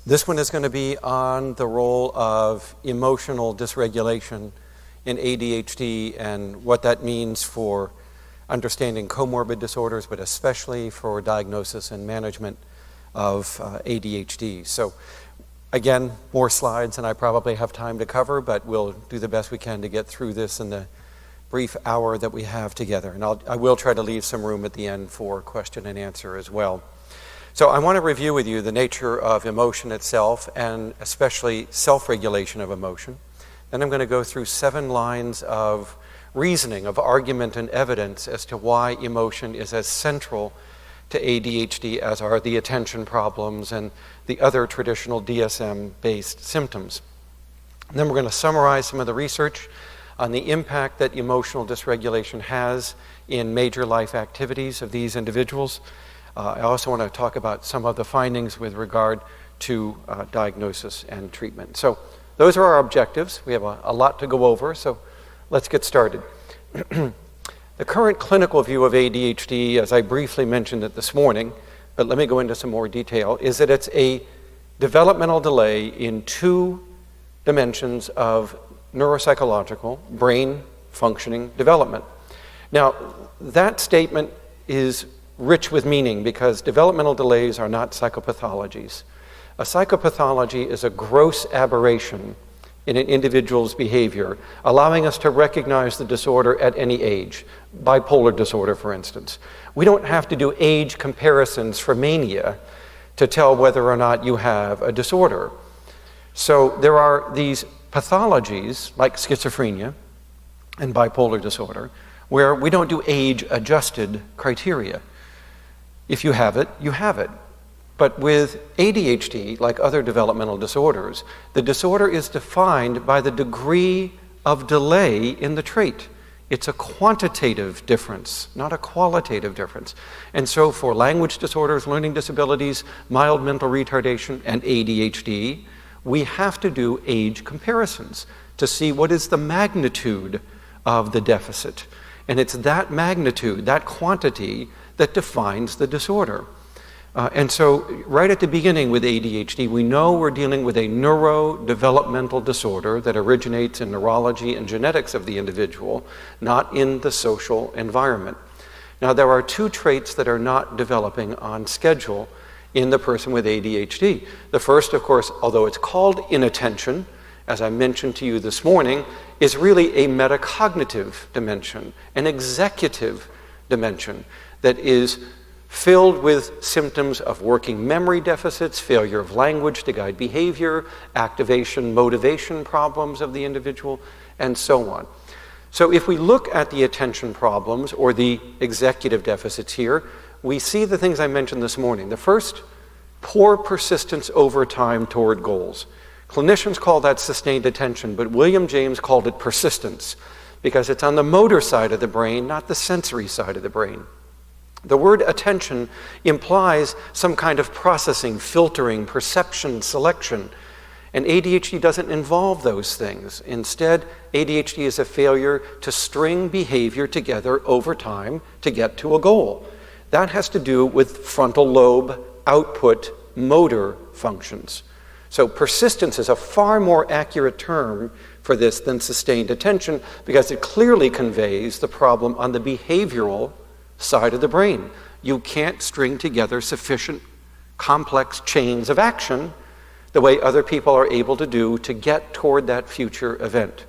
This one is going to be on the role of emotional dysregulation in ADHD and what that means for understanding comorbid disorders, but especially for diagnosis and management of ADHD. So again, more slides than I probably have time to cover, but we'll do the best we can to get through this in the brief hour that we have together. And I will try to leave some room at the end for question and answer as well. So I want to review with you the nature of emotion itself and especially self-regulation of emotion. Then I'm going to go through 7 lines of reasoning, of argument and evidence as to why emotion is as central to ADHD as are the attention problems and the other traditional DSM-based symptoms. And then we're going to summarize some of the research on the impact that emotional dysregulation has in major life activities of these individuals. I also want to talk about some of the findings with regard to diagnosis and treatment. So those are our objectives. We have a lot to go over, so let's get started. The current clinical view of ADHD, as I briefly mentioned it this morning, but let me go into some more detail, is that it's a developmental delay in 2 dimensions of neuropsychological brain functioning development. Now, that statement is rich with meaning because developmental delays are not psychopathologies. A psychopathology is a gross aberration in an individual's behavior, allowing us to recognize the disorder at any age. Bipolar disorder, for instance. We don't have to do age comparisons for mania to tell whether or not you have a disorder. So there are these pathologies like schizophrenia and bipolar disorder where we don't do age-adjusted criteria. If you have it, you have it. But with ADHD, like other developmental disorders, the disorder is defined by the degree of delay in the trait. It's a quantitative difference, not a qualitative difference. And so for language disorders, learning disabilities, mild mental retardation, and ADHD, we have to do age comparisons to see what is the magnitude of the deficit. And it's that magnitude, that quantity, that defines the disorder. And so right at the beginning with ADHD, we know we're dealing with a neurodevelopmental disorder that originates in neurology and genetics of the individual, not in the social environment. Now, there are 2 traits that are not developing on schedule in the person with ADHD. The first, of course, although it's called inattention, as I mentioned to you this morning, is really a metacognitive dimension, an executive dimension that is filled with symptoms of working memory deficits, failure of language to guide behavior, activation, motivation problems of the individual, and so on. So if we look at the attention problems or the executive deficits here, we see the things I mentioned this morning. The first, poor persistence over time toward goals. Clinicians call that sustained attention, but William James called it persistence because it's on the motor side of the brain, not the sensory side of the brain. The word attention implies some kind of processing, filtering, perception, selection. And ADHD doesn't involve those things. Instead, ADHD is a failure to string behavior together over time to get to a goal. That has to do with frontal lobe output motor functions. So persistence is a far more accurate term for this than sustained attention because it clearly conveys the problem on the behavioral side of the brain. You can't string together sufficient complex chains of action the way other people are able to do to get toward that future event,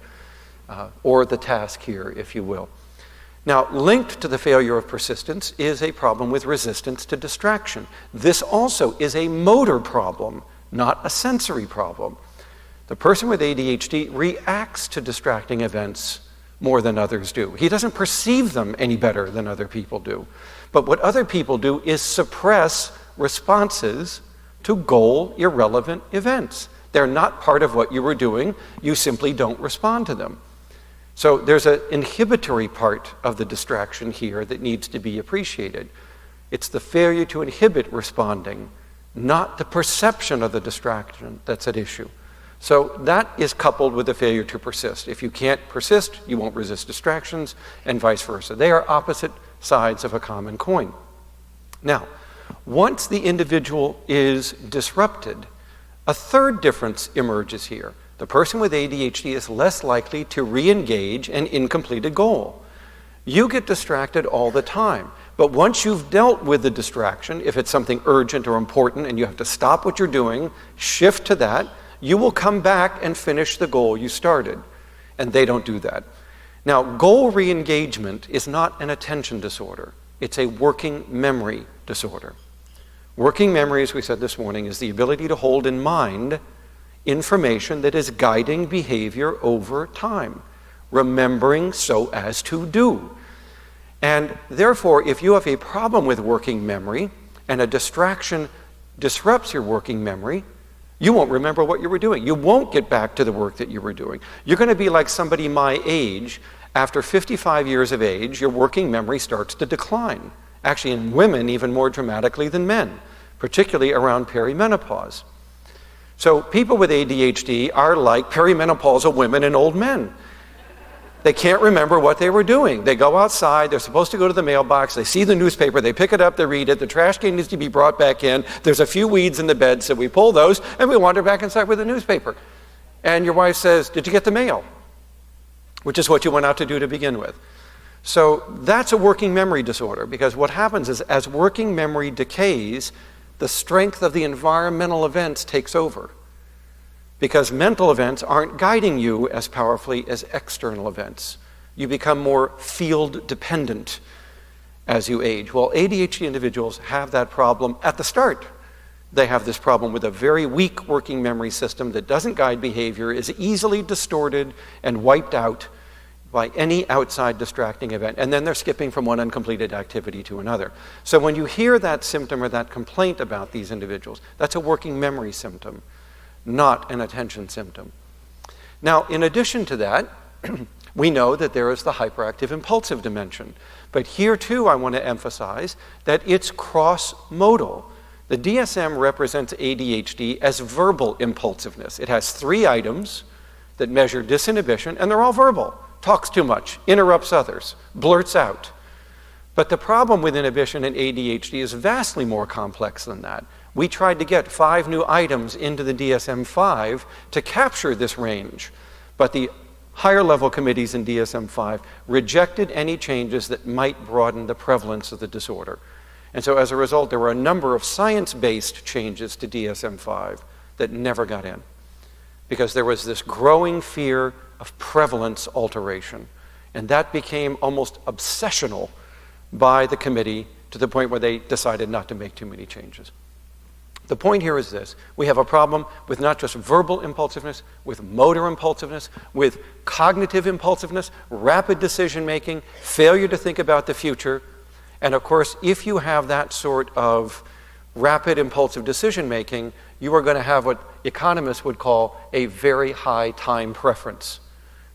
or the task here, if you will. Now, linked to the failure of persistence is a problem with resistance to distraction. This also is a motor problem, not a sensory problem. The person with ADHD reacts to distracting events more than others do. He doesn't perceive them any better than other people do. But what other people do is suppress responses to goal-irrelevant events. They're not part of what you were doing. You simply don't respond to them. So there's an inhibitory part of the distraction here that needs to be appreciated. It's the failure to inhibit responding, not the perception of the distraction that's at issue. So that is coupled with the failure to persist. If you can't persist, you won't resist distractions, and vice versa. They are opposite sides of a common coin. Now, once the individual is disrupted, A third difference emerges here. The person with ADHD is less likely to re-engage an incompleted goal. You get distracted all the time, but once you've dealt with the distraction, if it's something urgent or important and you have to stop what you're doing, shift to that, you will come back and finish the goal you started. And they don't do that. Now, goal re-engagement is not an attention disorder. It's a working memory disorder. Working memory, as we said this morning, is the ability to hold in mind information that is guiding behavior over time, remembering so as to do. And therefore, if you have a problem with working memory and a distraction disrupts your working memory, you won't remember what you were doing. You won't get back to the work that you were doing. You're going to be like somebody my age. After 55 years of age, your working memory starts to decline. Actually, in women, even more dramatically than men, particularly around perimenopause. So people with ADHD are like perimenopausal women and old men. They can't remember what they were doing. They go outside, they're supposed to go to the mailbox, they see the newspaper, they pick it up, they read it, the trash can needs to be brought back in, there's a few weeds in the bed, so we pull those, and we wander back inside with the newspaper. And your wife says, "Did you get the mail?" Which is what you went out to do to begin with. So that's a working memory disorder, because what happens is as working memory decays, the strength of the environmental events takes over. Because mental events aren't guiding you as powerfully as external events. You become more field dependent as you age. Well, ADHD individuals have that problem at the start. They have this problem with a very weak working memory system that doesn't guide behavior, is easily distorted and wiped out by any outside distracting event. And then they're skipping from one uncompleted activity to another. So when you hear that symptom or that complaint about these individuals, that's a working memory symptom, not an attention symptom. Now, in addition to that, we know that there is the hyperactive impulsive dimension. But here too, I want to emphasize that it's cross-modal. The DSM represents ADHD as verbal impulsiveness. It has 3 items that measure disinhibition, and they're all verbal. Talks too much, interrupts others, blurts out. But the problem with inhibition in ADHD is vastly more complex than that. We tried to get 5 new items into the DSM-5 to capture this range, but the higher level committees in DSM-5 rejected any changes that might broaden the prevalence of the disorder. And so as a result, there were a number of science-based changes to DSM-5 that never got in, because there was this growing fear of prevalence alteration. And that became almost obsessional by the committee to the point where they decided not to make too many changes. The point here is this: we have a problem with not just verbal impulsiveness, with motor impulsiveness, with cognitive impulsiveness, rapid decision-making, failure to think about the future. And of course, if you have that sort of rapid impulsive decision-making, you are going to have what economists would call a very high time preference,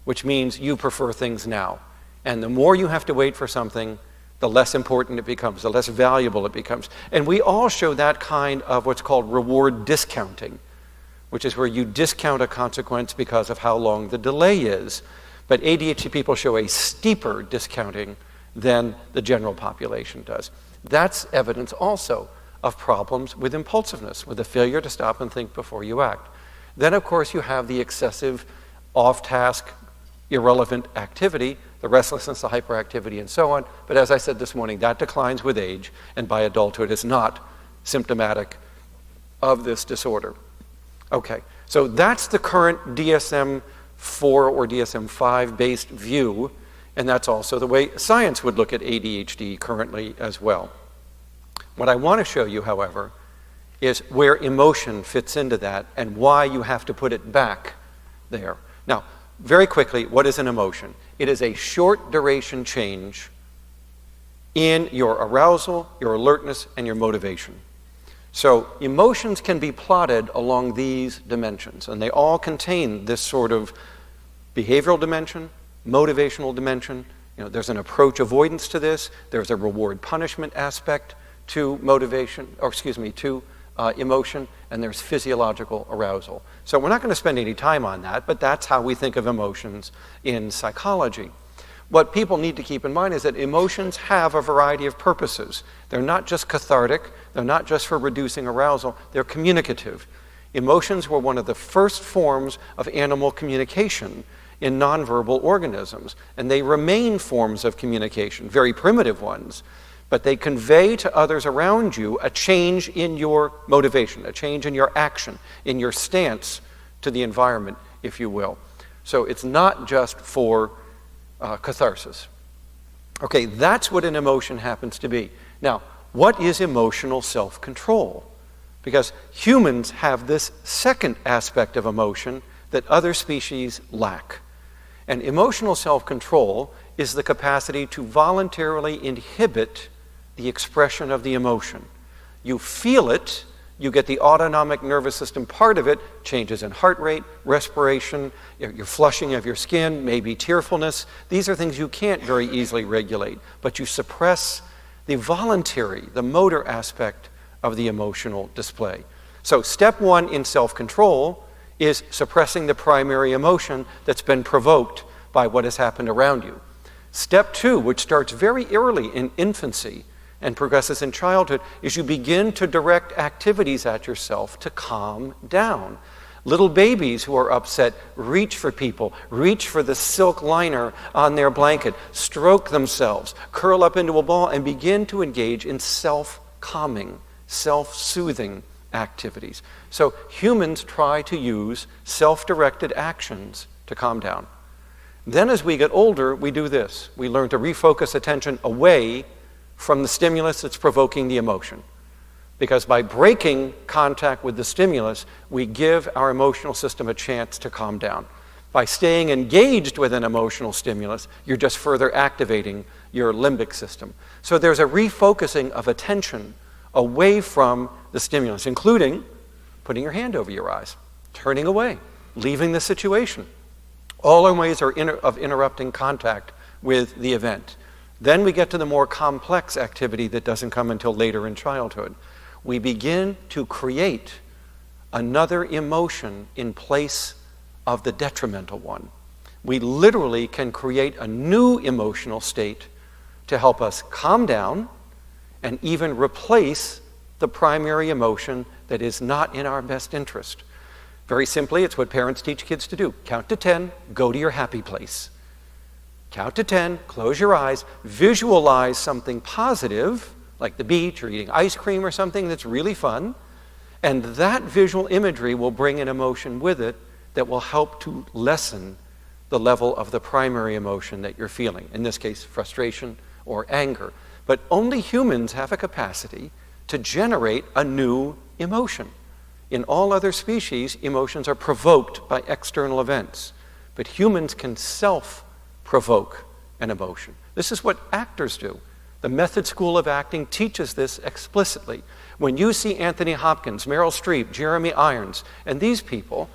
which means you prefer things now. And the more you have to wait for something, the less important it becomes, the less valuable it becomes. And we all show that kind of what's called reward discounting, which is where you discount a consequence because of how long the delay is. But ADHD people show a steeper discounting than the general population does. That's evidence also of problems with impulsiveness, with the failure to stop and think before you act. Then, of course, you have the excessive off-task, irrelevant activity, the restlessness, the hyperactivity, and so on. But as I said this morning, that declines with age, and by adulthood is not symptomatic of this disorder. Okay, so that's the current DSM-4 or DSM-5 based view, and that's also the way science would look at ADHD currently as well. What I want to show you, however, is where emotion fits into that and why you have to put it back there. Now, very quickly, what is an emotion? It is a short duration change in your arousal, your alertness, and your motivation. So emotions can be plotted along these dimensions, and they all contain this sort of behavioral dimension, motivational dimension. There's an approach avoidance to this. There's a reward punishment aspect to emotion, and there's physiological arousal. So we're not going to spend any time on that, but that's how we think of emotions in psychology. What people need to keep in mind is that emotions have a variety of purposes. They're not just cathartic, they're not just for reducing arousal, they're communicative. Emotions were one of the first forms of animal communication in nonverbal organisms, and they remain forms of communication, very primitive ones, but they convey to others around you a change in your motivation, a change in your action, in your stance to the environment, if you will. So it's not just for catharsis. Okay, that's what an emotion happens to be. Now, what is emotional self-control? Because humans have this second aspect of emotion that other species lack. And emotional self-control is the capacity to voluntarily inhibit the expression of the emotion. You feel it, you get the autonomic nervous system part of it, changes in heart rate, respiration, your flushing of your skin, maybe tearfulness. These are things you can't very easily regulate, but you suppress the voluntary, the motor aspect of the emotional display. So step one in self-control is suppressing the primary emotion that's been provoked by what has happened around you. Step two, which starts very early in infancy and progresses in childhood, is you begin to direct activities at yourself to calm down. Little babies who are upset reach for people, reach for the silk liner on their blanket, stroke themselves, curl up into a ball, and begin to engage in self-calming, self-soothing activities. So humans try to use self-directed actions to calm down. Then as we get older, we do this. We learn to refocus attention away from the stimulus that's provoking the emotion. Because by breaking contact with the stimulus, we give our emotional system a chance to calm down. By staying engaged with an emotional stimulus, you're just further activating your limbic system. So there's a refocusing of attention away from the stimulus, including putting your hand over your eyes, turning away, leaving the situation. All our ways of interrupting contact with the event. Then we get to the more complex activity that doesn't come until later in childhood. We begin to create another emotion in place of the detrimental one. We literally can create a new emotional state to help us calm down and even replace the primary emotion that is not in our best interest. Very simply, it's what parents teach kids to do. Count to 10, go to your happy place. Count to 10, close your eyes, visualize something positive, like the beach or eating ice cream or something that's really fun, and that visual imagery will bring an emotion with it that will help to lessen the level of the primary emotion that you're feeling, in this case, frustration or anger. But only humans have a capacity to generate a new emotion. In all other species, emotions are provoked by external events, but humans can self-provoke an emotion. This is what actors do. The Method School of Acting teaches this explicitly. When you see Anthony Hopkins, Meryl Streep, Jeremy Irons, and these people,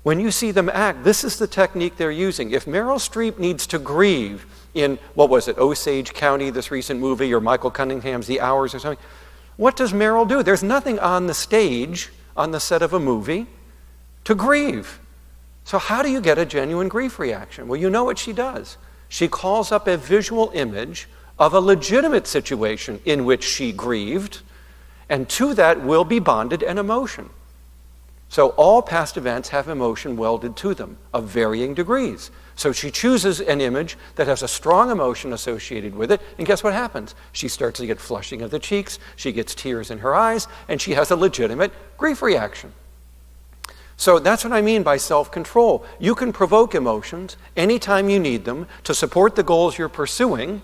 when you see them act, this is the technique they're using. If Meryl Streep needs to grieve in, what was it, Osage County, this recent movie, or Michael Cunningham's The Hours or something, what does Meryl do? There's nothing on the stage, on the set of a movie, to grieve. So how do you get a genuine grief reaction? Well, you know what she does. She calls up a visual image of a legitimate situation in which she grieved, and to that will be bonded an emotion. So all past events have emotion welded to them of varying degrees. So she chooses an image that has a strong emotion associated with it, and guess what happens? She starts to get flushing of the cheeks, she gets tears in her eyes, and she has a legitimate grief reaction. So that's what I mean by self-control. You can provoke emotions anytime you need them to support the goals you're pursuing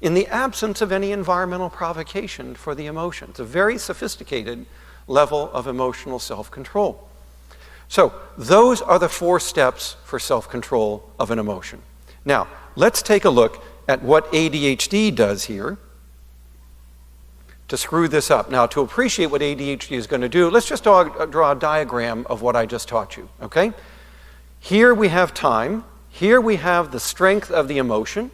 in the absence of any environmental provocation for the emotion. It's a very sophisticated level of emotional self-control. So those are the 4 steps for self-control of an emotion. Now, let's take a look at what ADHD does here to screw this up. Now, to appreciate what ADHD is going to do, let's just draw a diagram of what I just taught you, okay? Here we have time, here we have the strength of the emotion,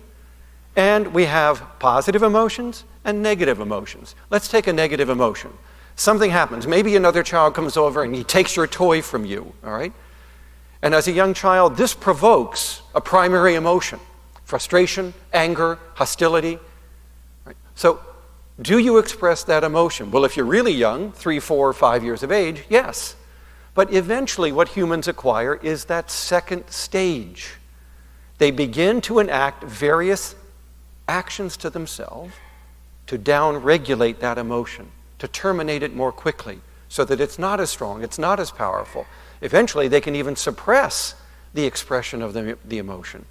and we have positive emotions and negative emotions. Let's take a negative emotion. Something happens. Maybe another child comes over and he takes your toy from you, all right? And as a young child, this provokes a primary emotion, frustration, anger, hostility. Right? So do you express that emotion? Well, if you're really young, 3, 4, 5 years of age, yes. But eventually what humans acquire is that second stage. They begin to enact various actions to themselves to down-regulate that emotion, to terminate it more quickly so that it's not as strong, it's not as powerful. Eventually they can even suppress the expression of the emotion.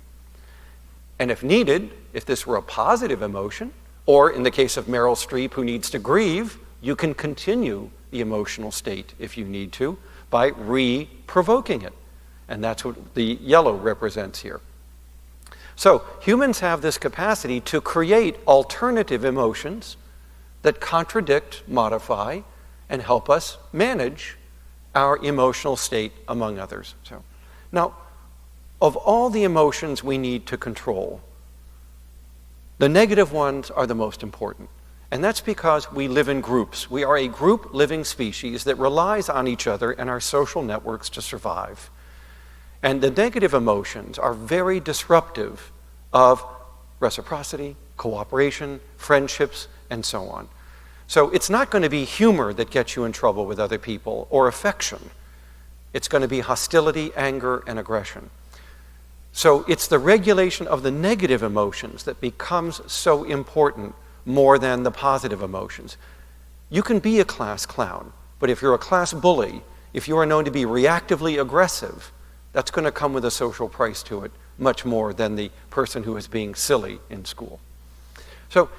And if needed, if this were a positive emotion, or in the case of Meryl Streep who needs to grieve, you can continue the emotional state if you need to by re-provoking it. And that's what the yellow represents here. So humans have this capacity to create alternative emotions that contradict, modify, and help us manage our emotional state, among others. So, now, of all the emotions we need to control, the negative ones are the most important. And that's because we live in groups. We are a group living species that relies on each other and our social networks to survive. And the negative emotions are very disruptive of reciprocity, cooperation, friendships, and so on. So it's not going to be humor that gets you in trouble with other people or affection. It's going to be hostility, anger, and aggression. So it's the regulation of the negative emotions that becomes so important more than the positive emotions. You can be a class clown, but if you're a class bully, if you are known to be reactively aggressive, that's going to come with a social price to it, much more than the person who is being silly in school. So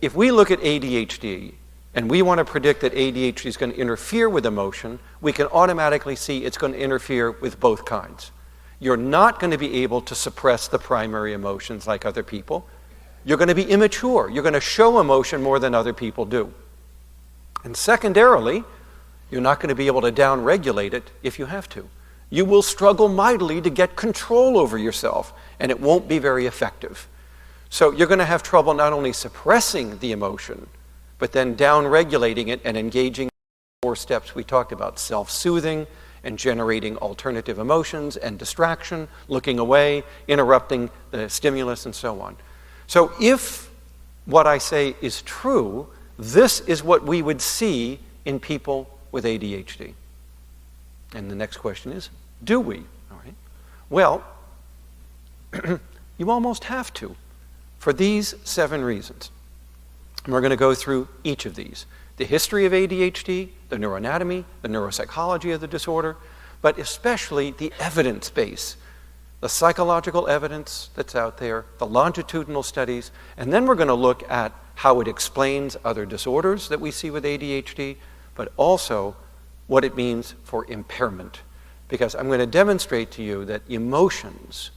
if we look at ADHD and we want to predict that ADHD is going to interfere with emotion, we can automatically see it's going to interfere with both kinds. You're not going to be able to suppress the primary emotions like other people. You're going to be immature. You're going to show emotion more than other people do. And secondarily, you're not going to be able to down-regulate it if you have to. You will struggle mightily to get control over yourself, and it won't be very effective. So you're going to have trouble not only suppressing the emotion, but then down-regulating it and engaging in the 4 steps we talked about: self-soothing and generating alternative emotions and distraction, looking away, interrupting the stimulus, and so on. So if what I say is true, this is what we would see in people with ADHD. And the next question is, do we? All right. Well, you almost have to, for these 7 reasons. And we're going to go through each of these: the history of ADHD, the neuroanatomy, the neuropsychology of the disorder, but especially the evidence base, the psychological evidence that's out there, the longitudinal studies, and then we're going to look at how it explains other disorders that we see with ADHD, but also what it means for impairment. Because I'm going to demonstrate to you that emotions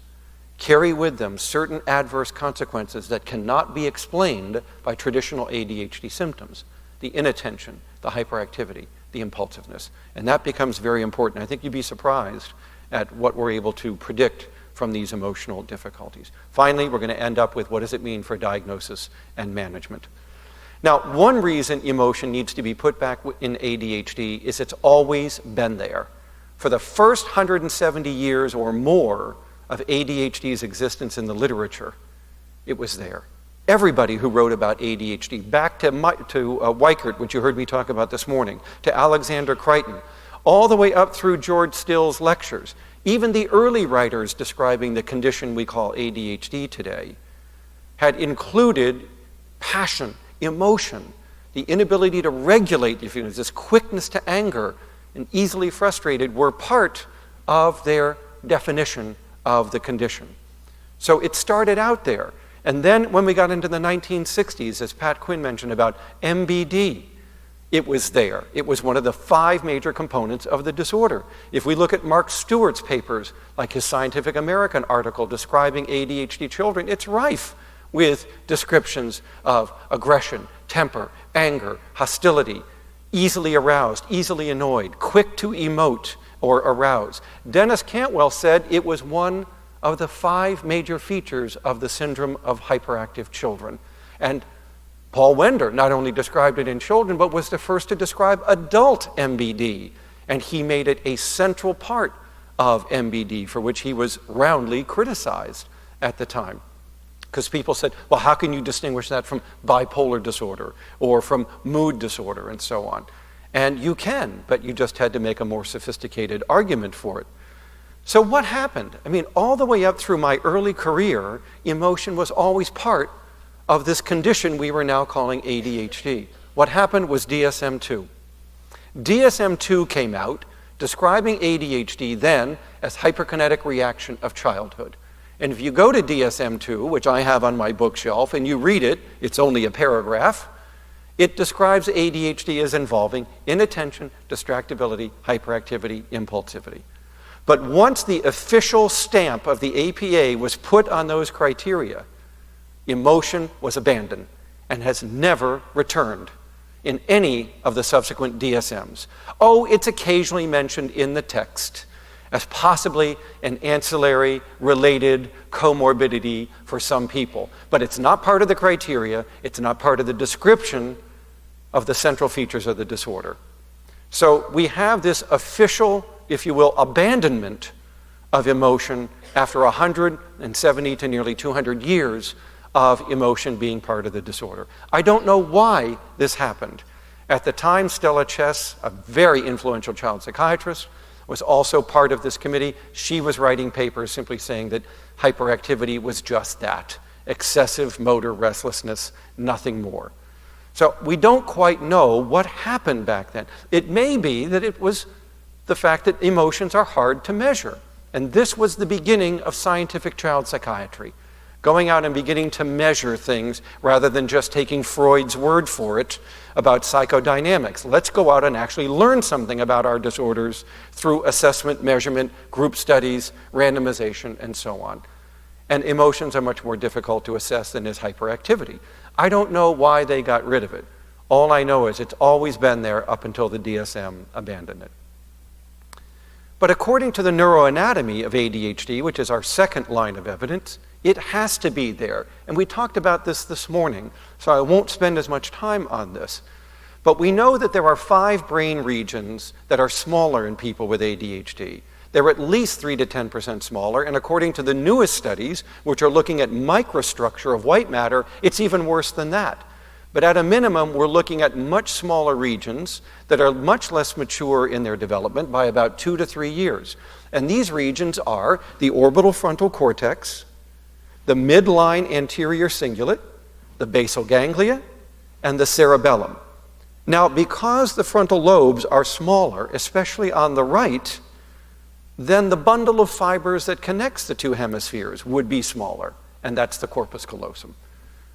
carry with them certain adverse consequences that cannot be explained by traditional ADHD symptoms: the inattention, the hyperactivity, the impulsiveness. And that becomes very important. I think you'd be surprised at what we're able to predict from these emotional difficulties. Finally, we're going to end up with what does it mean for diagnosis and management. Now, one reason emotion needs to be put back in ADHD is it's always been there. For the first 170 years or more of ADHD's existence in the literature, it was there. Everybody who wrote about ADHD, back to Weichert, which you heard me talk about this morning, to Alexander Crichton, all the way up through George Still's lectures, even the early writers describing the condition we call ADHD today, had included passion, emotion, the inability to regulate your feelings, this quickness to anger, and easily frustrated were part of their definition of the condition. So it started out there. And then when we got into the 1960s, as Pat Quinn mentioned about MBD, it was there. It was one of the 5 major components of the disorder. If we look at Mark Stewart's papers, like his Scientific American article describing ADHD children, it's rife with descriptions of aggression, temper, anger, hostility, easily aroused, easily annoyed, quick to emote or arouse. Dennis Cantwell said it was one of the 5 major features of the syndrome of hyperactive children. And Paul Wender not only described it in children, but was the first to describe adult MBD. And he made it a central part of MBD, for which he was roundly criticized at the time. Because people said, well, how can you distinguish that from bipolar disorder or from mood disorder and so on? And you can, but you just had to make a more sophisticated argument for it. So what happened? I mean, all the way up through my early career, emotion was always part of this condition we were now calling ADHD. What happened was DSM-2. DSM-2 came out describing ADHD then as hyperkinetic reaction of childhood. And if you go to DSM-2, which I have on my bookshelf, and you read it, it's only a paragraph, it describes ADHD as involving inattention, distractibility, hyperactivity, impulsivity. But once the official stamp of the APA was put on those criteria, emotion was abandoned and has never returned in any of the subsequent DSMs. Oh, it's occasionally mentioned in the text as possibly an ancillary related comorbidity for some people. But it's not part of the criteria, it's not part of the description of the central features of the disorder. So we have this official, if you will, abandonment of emotion after 170 to nearly 200 years of emotion being part of the disorder. I don't know why this happened. At the time, Stella Chess, a very influential child psychiatrist, was also part of this committee. She was writing papers simply saying that hyperactivity was just that, excessive motor restlessness, nothing more. So we don't quite know what happened back then. It may be that it was the fact that emotions are hard to measure. And this was the beginning of scientific child psychiatry, going out and beginning to measure things rather than just taking Freud's word for it about psychodynamics. Let's go out and actually learn something about our disorders through assessment, measurement, group studies, randomization, and so on. And emotions are much more difficult to assess than is hyperactivity. I don't know why they got rid of it. All I know is it's always been there up until the DSM abandoned it. But according to the neuroanatomy of ADHD, which is our second line of evidence, it has to be there. And we talked about this morning, so I won't spend as much time on this. But we know that there are 5 brain regions that are smaller in people with ADHD. They're at least 3 to 10% smaller, and according to the newest studies, which are looking at microstructure of white matter, it's even worse than that. But at a minimum, we're looking at much smaller regions that are much less mature in their development by about 2 to 3 years. And these regions are the orbital frontal cortex, the midline anterior cingulate, the basal ganglia, and the cerebellum. Now, because the frontal lobes are smaller, especially on the right, then the bundle of fibers that connects the 2 hemispheres would be smaller, and that's the corpus callosum.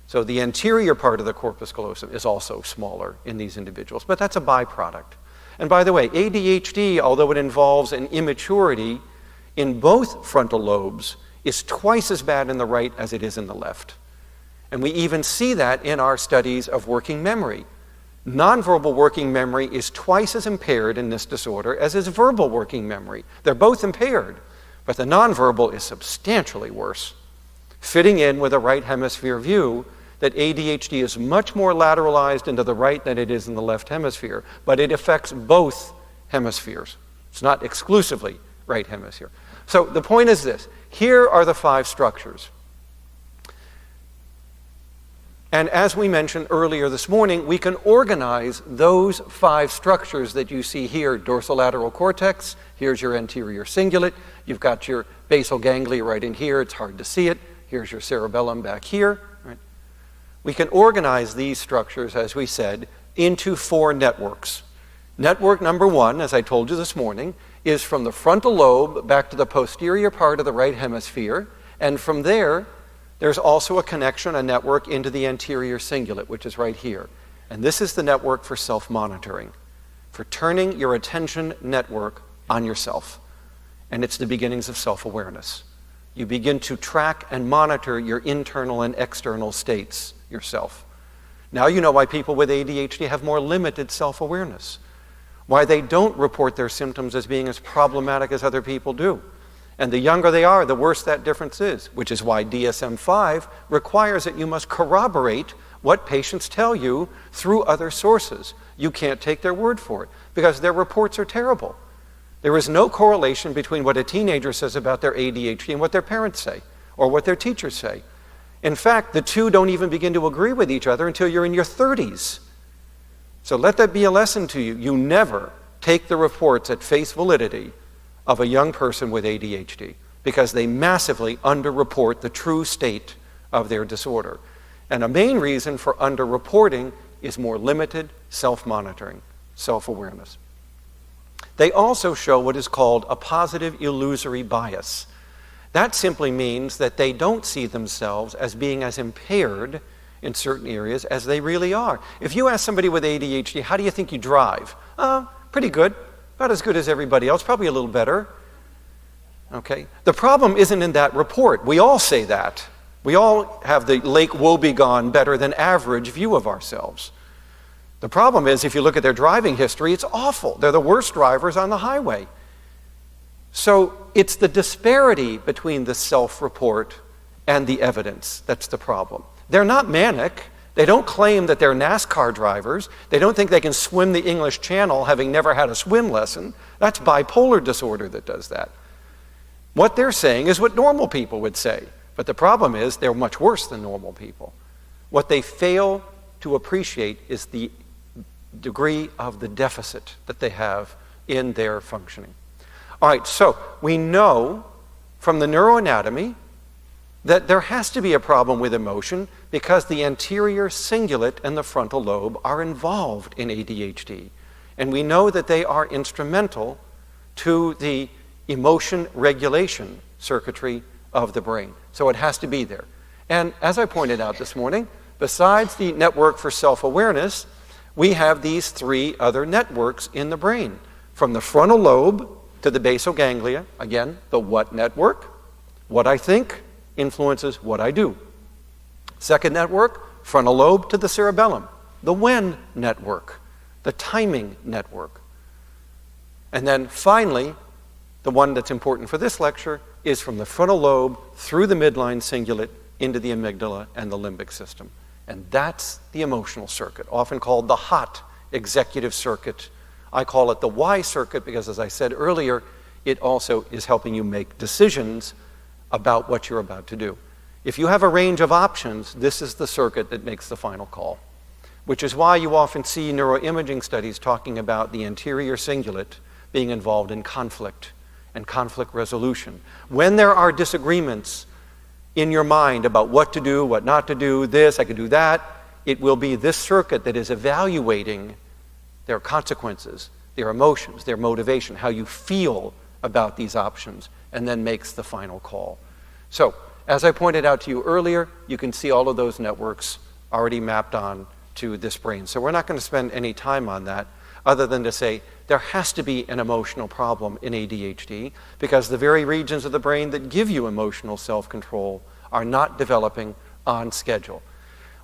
So the anterior part of the corpus callosum is also smaller in these individuals, but that's a byproduct. And by the way, ADHD, although it involves an immaturity in both frontal lobes, is twice as bad in the right as it is in the left. And we even see that in our studies of working memory. Nonverbal working memory is twice as impaired in this disorder as is verbal working memory. They're both impaired, but the nonverbal is substantially worse, fitting in with a right hemisphere view that ADHD is much more lateralized into the right than it is in the left hemisphere, but it affects both hemispheres. It's not exclusively right hemisphere. So the point is this. Here are the 5 structures. And as we mentioned earlier this morning, we can organize those 5 structures that you see here. Dorsolateral cortex, here's your anterior cingulate, you've got your basal ganglia right in here, it's hard to see it. Here's your cerebellum back here. Right? We can organize these structures, as we said, into 4 networks. Network number 1, as I told you this morning, is from the frontal lobe back to the posterior part of the right hemisphere, and from there, there's also a connection, a network into the anterior cingulate, which is right here. And this is the network for self-monitoring, for turning your attention network on yourself. And it's the beginnings of self-awareness. You begin to track and monitor your internal and external states yourself. Now you know why people with ADHD have more limited self-awareness, why they don't report their symptoms as being as problematic as other people do. And the younger they are, the worse that difference is, which is why DSM-5 requires that you must corroborate what patients tell you through other sources. You can't take their word for it because their reports are terrible. There is no correlation between what a teenager says about their ADHD and what their parents say or what their teachers say. In fact, the two don't even begin to agree with each other until you're in your 30s. So let that be a lesson to you. You never take the reports at face validity of a young person with ADHD because they massively underreport the true state of their disorder. And a main reason for underreporting is more limited self-monitoring, self-awareness. They also show what is called a positive illusory bias. That simply means that they don't see themselves as being as impaired in certain areas as they really are. If you ask somebody with ADHD, how do you think you drive? Pretty good, about as good as everybody else, probably a little better. Okay? The problem isn't in that report. We all say that. We all have the Lake Woebegone better than average view of ourselves. The problem is, if you look at their driving history, it's awful. They're the worst drivers on the highway. So it's the disparity between the self-report and the evidence that's the problem. They're not manic. They don't claim that they're NASCAR drivers. They don't think they can swim the English Channel having never had a swim lesson. That's bipolar disorder that does that. What they're saying is what normal people would say. But the problem is they're much worse than normal people. What they fail to appreciate is the degree of the deficit that they have in their functioning. All right, so we know from the neuroanatomy that there has to be a problem with emotion because the anterior cingulate and the frontal lobe are involved in ADHD. And we know that they are instrumental to the emotion regulation circuitry of the brain. So it has to be there. And as I pointed out this morning, besides the network for self-awareness, we have these three other networks in the brain. From the frontal lobe to the basal ganglia, again, the what network, what I think influences what I do. Second network, frontal lobe to the cerebellum, the when network, the timing network. And then finally, the one that's important for this lecture is from the frontal lobe through the midline cingulate into the amygdala and the limbic system. And that's the emotional circuit, often called the hot executive circuit. I call it the why circuit because, as I said earlier, it also is helping you make decisions about what you're about to do. If you have a range of options, this is the circuit that makes the final call, which is why you often see neuroimaging studies talking about the anterior cingulate being involved in conflict and conflict resolution. When there are disagreements in your mind about what to do, what not to do, this, I could do that, it will be this circuit that is evaluating their consequences, their emotions, their motivation, how you feel about these options, and then makes the final call. So, as I pointed out to you earlier, you can see all of those networks already mapped on to this brain. So we're not going to spend any time on that other than to say there has to be an emotional problem in ADHD because the very regions of the brain that give you emotional self-control are not developing on schedule.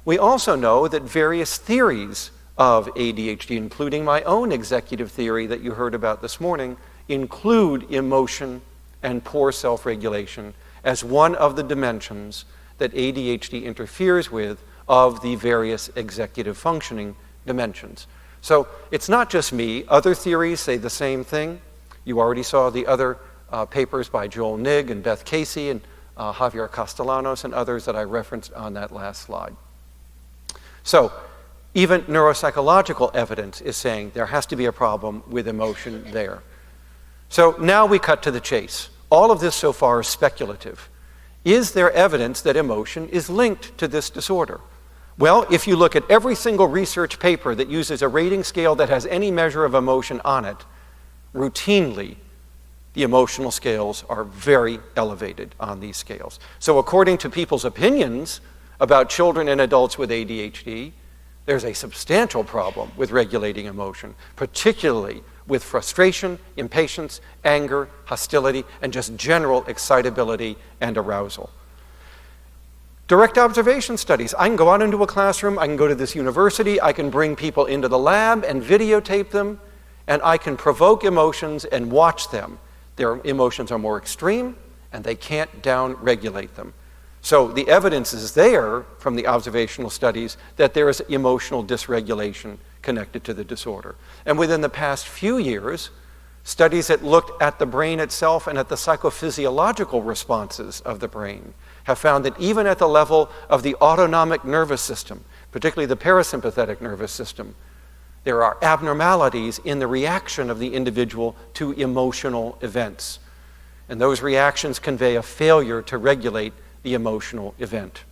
We also know that various theories of ADHD, including my own executive theory that you heard about this morning, include emotion and poor self-regulation as one of the dimensions that ADHD interferes with of the various executive functioning dimensions. So it's not just me. Other theories say the same thing. You already saw the other papers by Joel Nigg and Beth Casey and Javier Castellanos and others that I referenced on that last slide. So even neuropsychological evidence is saying there has to be a problem with emotion there. So now we cut to the chase. All of this so far is speculative. Is there evidence that emotion is linked to this disorder? Well, if you look at every single research paper that uses a rating scale that has any measure of emotion on it, routinely, the emotional scales are very elevated on these scales. So according to people's opinions about children and adults with ADHD, there's a substantial problem with regulating emotion, particularly with frustration, impatience, anger, hostility, and just general excitability and arousal. Direct observation studies. I can go out into a classroom, I can go to this university, I can bring people into the lab and videotape them, and I can provoke emotions and watch them. Their emotions are more extreme, and they can't down-regulate them. So the evidence is there from the observational studies that there is emotional dysregulation connected to the disorder. And within the past few years, studies that looked at the brain itself and at the psychophysiological responses of the brain have found that even at the level of the autonomic nervous system, particularly the parasympathetic nervous system, There are abnormalities in the reaction of the individual to emotional events. And those reactions convey a failure to regulate the emotional event.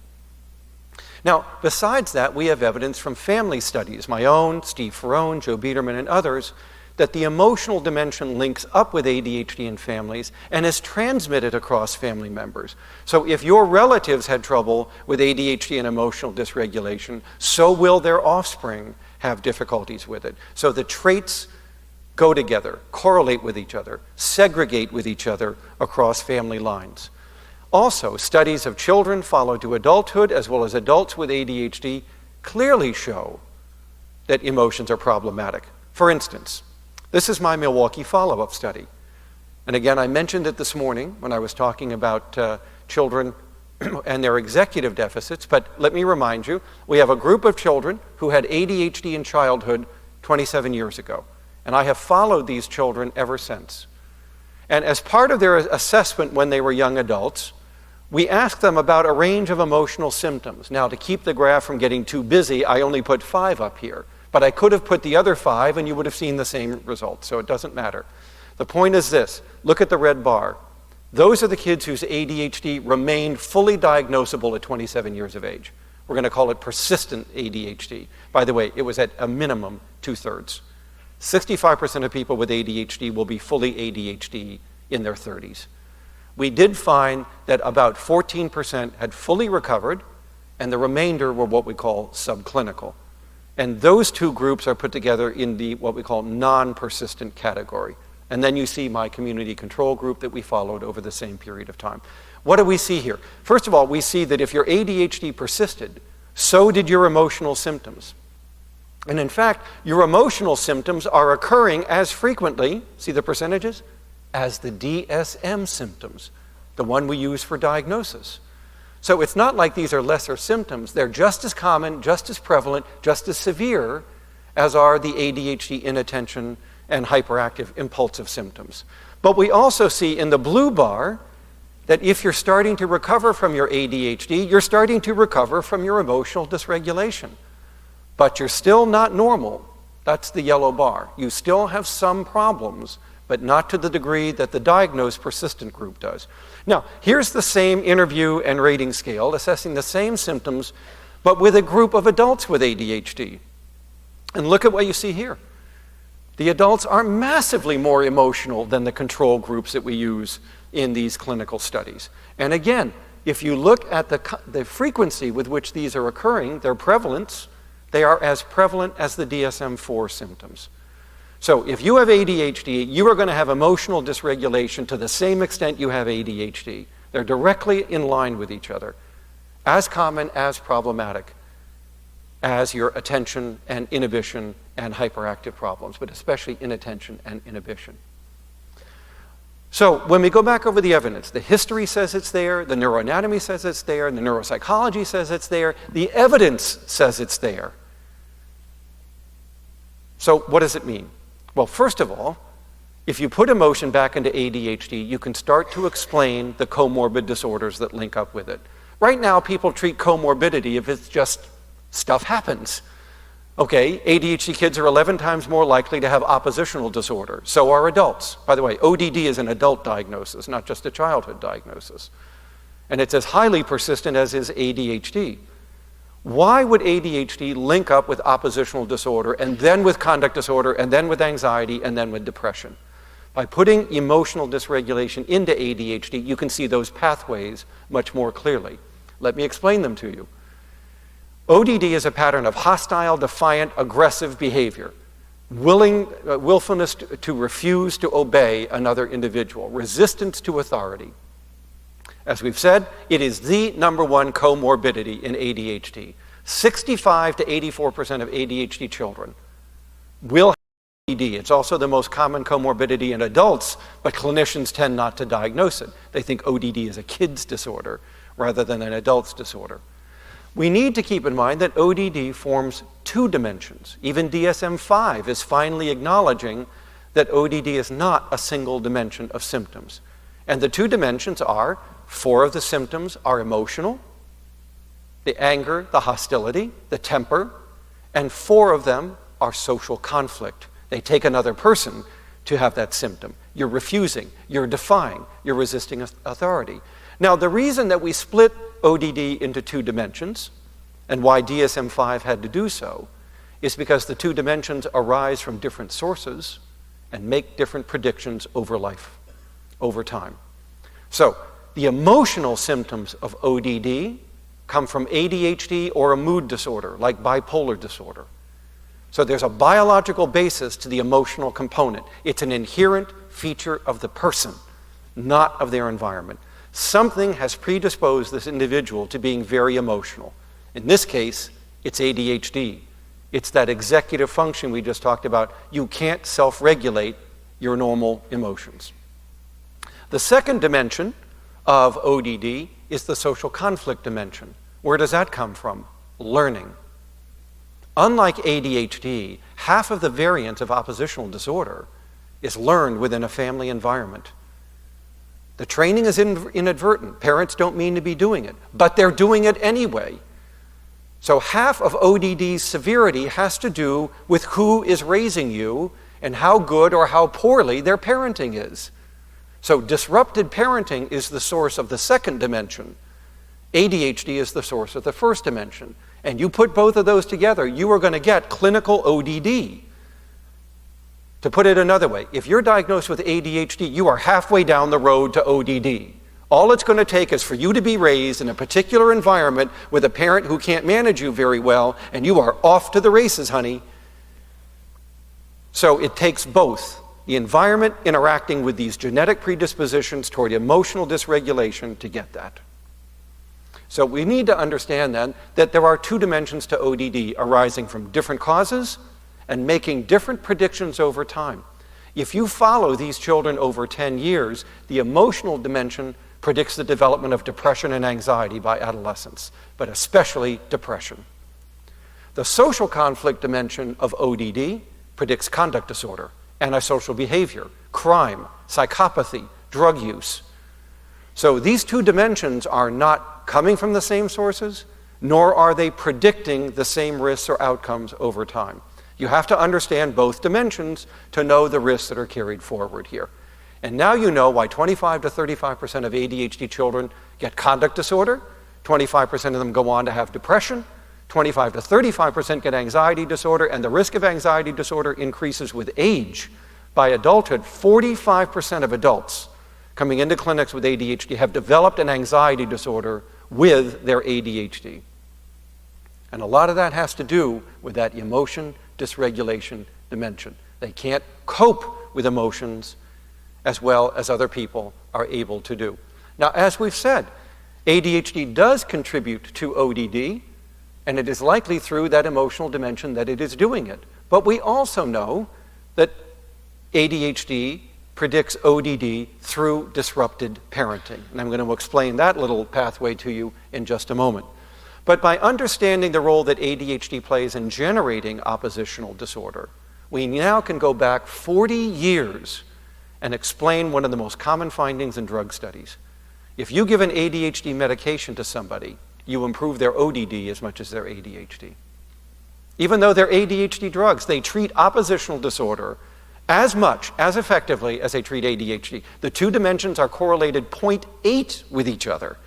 Now, besides that, we have evidence from family studies, my own, Steve Ferrone, Joe Biederman, and others, that the emotional dimension links up with ADHD in families and is transmitted across family members. So if your relatives had trouble with ADHD and emotional dysregulation, so will their offspring have difficulties with it. So the traits go together, correlate with each other, segregate with each other across family lines. Also, studies of children followed to adulthood as well as adults with ADHD clearly show that emotions are problematic. For instance, this is my Milwaukee follow-up study. And again, I mentioned it this morning when I was talking about children and their executive deficits, but let me remind you, we have a group of children who had ADHD in childhood 27 years ago. And I have followed these children ever since. And as part of their assessment when they were young adults, we asked them about a range of emotional symptoms. Now, to keep the graph from getting too busy, I only put 5 up here. But I could have put the other 5 and you would have seen the same results, so it doesn't matter. The point is this, look at the red bar. Those are the kids whose ADHD remained fully diagnosable at 27 years of age. We're going to call it persistent ADHD. By the way, it was at a minimum 2/3. 65% of people with ADHD will be fully ADHD in their 30s. We did find that about 14% had fully recovered, and the remainder were what we call subclinical. And those two groups are put together in the what we call non-persistent category. And then you see my community control group that we followed over the same period of time. What do we see here? First of all, we see that if your ADHD persisted, so did your emotional symptoms. And in fact, your emotional symptoms are occurring as frequently, see the percentages, as the DSM symptoms, the one we use for diagnosis. So it's not like these are lesser symptoms. They're just as common, just as prevalent, just as severe as are the ADHD inattention and hyperactive impulsive symptoms. But we also see in the blue bar that if you're starting to recover from your ADHD, you're starting to recover from your emotional dysregulation. But you're still not normal. That's the yellow bar. You still have some problems, but not to the degree that the diagnosed persistent group does. Now, here's the same interview and rating scale, assessing the same symptoms, but with a group of adults with ADHD. And look at what you see here. The adults are massively more emotional than the control groups that we use in these clinical studies. And again, if you look at the frequency with which these are occurring, their prevalence, they are as prevalent as the DSM-4 symptoms. So if you have ADHD, you are going to have emotional dysregulation to the same extent you have ADHD. They're directly in line with each other, as common, as problematic as your attention and inhibition and hyperactive problems, but especially inattention and inhibition. So when we go back over the evidence, the history says it's there, the neuroanatomy says it's there, the neuropsychology says it's there, the evidence says it's there. So what does it mean? Well, first of all, if you put emotion back into ADHD, you can start to explain the comorbid disorders that link up with it. Right now, people treat comorbidity if it's just stuff happens. Okay, ADHD kids are 11 times more likely to have oppositional disorder. So are adults. By the way, ODD is an adult diagnosis, not just a childhood diagnosis. And it's as highly persistent as is ADHD. Why would ADHD link up with oppositional disorder, and then with conduct disorder, and then with anxiety, and then with depression? By putting emotional dysregulation into ADHD, you can see those pathways much more clearly. Let me explain them to you. ODD is a pattern of hostile, defiant, aggressive behavior, willfulness to refuse to obey another individual, resistance to authority. As we've said, it is the #1 comorbidity in ADHD. 65 to 84% of ADHD children will have ODD. It's also the most common comorbidity in adults, but clinicians tend not to diagnose it. They think ODD is a kid's disorder rather than an adult's disorder. We need to keep in mind that ODD forms 2 dimensions. Even DSM-5 is finally acknowledging that ODD is not a single dimension of symptoms. And the 2 dimensions are, 4 of the symptoms are emotional, the anger, the hostility, the temper, and 4 of them are social conflict. They take another person to have that symptom. You're refusing, you're defying, you're resisting authority. Now, the reason that we split ODD into two dimensions, and why DSM-5 had to do so, is because the two dimensions arise from different sources and make different predictions over life, over time. So, the emotional symptoms of ODD come from ADHD or a mood disorder, like bipolar disorder. So there's a biological basis to the emotional component. It's an inherent feature of the person, not of their environment. Something has predisposed this individual to being very emotional. In this case, it's ADHD. It's that executive function we just talked about. You can't self-regulate your normal emotions. The second dimension of ODD is the social conflict dimension. Where does that come from? Learning. Unlike ADHD, half of the variants of oppositional disorder is learned within a family environment. The training is inadvertent. Parents don't mean to be doing it, but they're doing it anyway. So half of ODD's severity has to do with who is raising you and how good or how poorly their parenting is. So disrupted parenting is the source of the second dimension. ADHD is the source of the first dimension. And you put both of those together, you are going to get clinical ODD. To put it another way, if you're diagnosed with ADHD, you are halfway down the road to ODD. All it's going to take is for you to be raised in a particular environment with a parent who can't manage you very well, and you are off to the races, honey. So it takes both. The environment interacting with these genetic predispositions toward emotional dysregulation to get that. So we need to understand then that there are two dimensions to ODD arising from different causes and making different predictions over time. If you follow these children over 10 years, the emotional dimension predicts the development of depression and anxiety by adolescence, but especially depression. The social conflict dimension of ODD predicts conduct disorder, antisocial behavior, crime, psychopathy, drug use. So these two dimensions are not coming from the same sources, nor are they predicting the same risks or outcomes over time. You have to understand both dimensions to know the risks that are carried forward here. And now you know why 25 to 35% of ADHD children get conduct disorder, 25% of them go on to have depression, 25 to 35% get anxiety disorder, and the risk of anxiety disorder increases with age. By adulthood, 45% of adults coming into clinics with ADHD have developed an anxiety disorder with their ADHD. And a lot of that has to do with that emotion dysregulation dimension. They can't cope with emotions as well as other people are able to do. Now, as we've said, ADHD does contribute to ODD, and it is likely through that emotional dimension that it is doing it. But we also know that ADHD predicts ODD through disrupted parenting. And I'm going to explain that little pathway to you in just a moment. But by understanding the role that ADHD plays in generating oppositional disorder, we now can go back 40 years and explain one of the most common findings in drug studies. If you give an ADHD medication to somebody, you improve their ODD as much as their ADHD. Even though they're ADHD drugs, they treat oppositional disorder as much, as effectively as they treat ADHD. The two dimensions are correlated 0.8 with each other.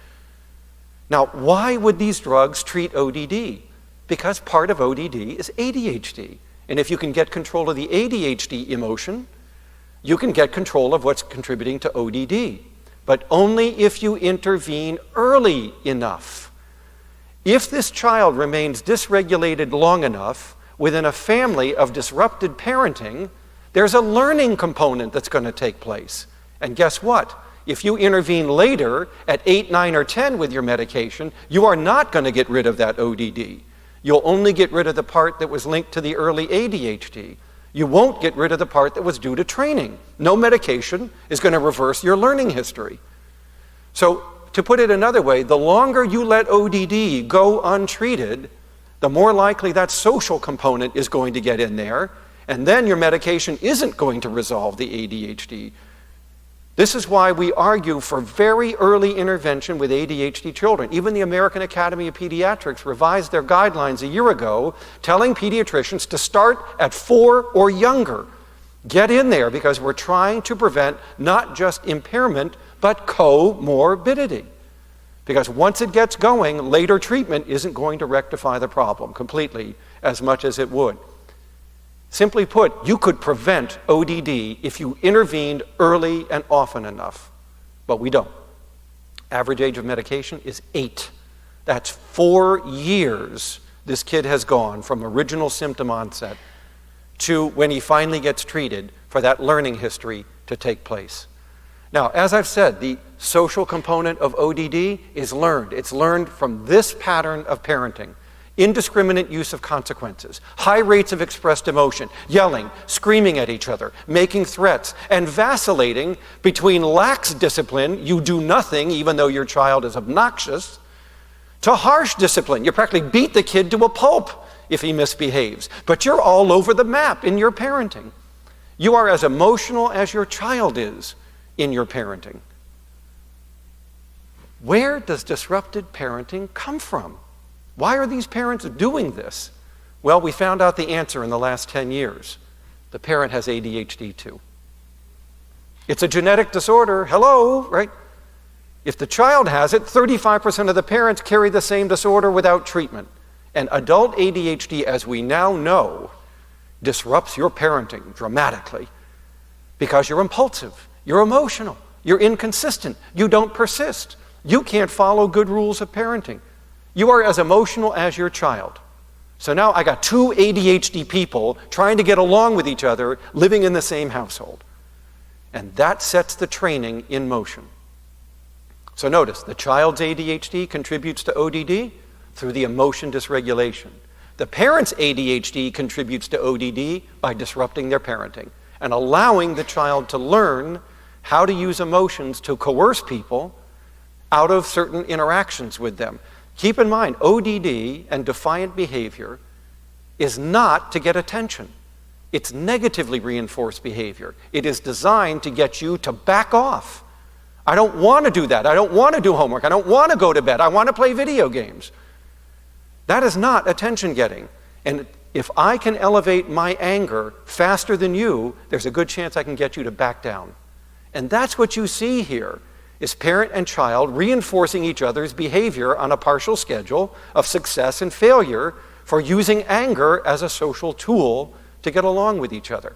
Now, why would these drugs treat ODD? Because part of ODD is ADHD. And if you can get control of the ADHD emotion, you can get control of what's contributing to ODD. But only if you intervene early enough. If this child remains dysregulated long enough within a family of disrupted parenting, there's a learning component that's going to take place. And guess what? If you intervene later at 8, 9, or 10 with your medication, you are not going to get rid of that ODD. You'll only get rid of the part that was linked to the early ADHD. You won't get rid of the part that was due to training. No medication is going to reverse your learning history. So, to put it another way, the longer you let ODD go untreated, the more likely that social component is going to get in there, and then your medication isn't going to resolve the ADHD This is why we argue for very early intervention with ADHD children. Even the American Academy of Pediatrics revised their guidelines a year ago, telling pediatricians to start at 4 or younger. Get in there, because we're trying to prevent not just impairment, but comorbidity. Because once it gets going, later treatment isn't going to rectify the problem completely as much as it would. Simply put, you could prevent ODD if you intervened early and often enough, but we don't. Average age of medication is 8. That's 4 years this kid has gone from original symptom onset to when he finally gets treated for that learning history to take place. Now, as I've said, the social component of ODD is learned. It's learned from this pattern of parenting. Indiscriminate use of consequences, high rates of expressed emotion, yelling, screaming at each other, making threats, and vacillating between lax discipline, you do nothing even though your child is obnoxious, to harsh discipline. You practically beat the kid to a pulp if he misbehaves, but you're all over the map in your parenting. You are as emotional as your child is in your parenting. Where does disrupted parenting come from? Why are these parents doing this? Well, we found out the answer in the last 10 years. The parent has ADHD too. It's a genetic disorder, hello, right? If the child has it, 35% of the parents carry the same disorder without treatment. And adult ADHD, as we now know, disrupts your parenting dramatically because you're impulsive, you're emotional, you're inconsistent, you don't persist, you can't follow good rules of parenting. You are as emotional as your child. So now I got 2 ADHD people trying to get along with each other, living in the same household. And that sets the training in motion. So notice, the child's ADHD contributes to ODD through the emotion dysregulation. The parent's ADHD contributes to ODD by disrupting their parenting and allowing the child to learn how to use emotions to coerce people out of certain interactions with them. Keep in mind, ODD and defiant behavior is not to get attention. It's negatively reinforced behavior. It is designed to get you to back off. I don't want to do that. I don't want to do homework. I don't want to go to bed. I want to play video games. That is not attention getting. And if I can elevate my anger faster than you, there's a good chance I can get you to back down. And that's what you see here, is parent and child reinforcing each other's behavior on a partial schedule of success and failure for using anger as a social tool to get along with each other.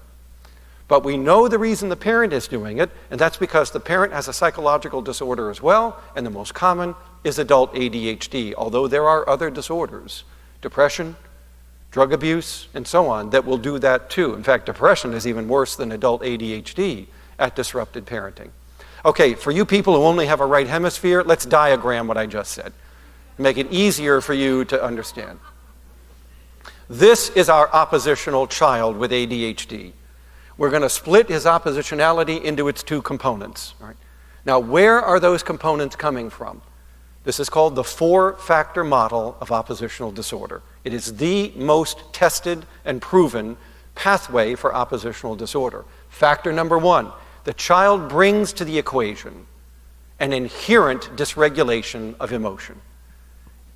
But we know the reason the parent is doing it, and that's because the parent has a psychological disorder as well, and the most common is adult ADHD, although there are other disorders, depression, drug abuse, and so on, that will do that too. In fact, depression is even worse than adult ADHD at disrupted parenting. Okay, for you people who only have a right hemisphere, let's diagram what I just said. Make it easier for you to understand. This is our oppositional child with ADHD. We're going to split his oppositionality into its 2 components. Right? Now, where are those components coming from? This is called the 4-factor model of oppositional disorder. It is the most tested and proven pathway for oppositional disorder. Factor number 1, the child brings to the equation an inherent dysregulation of emotion.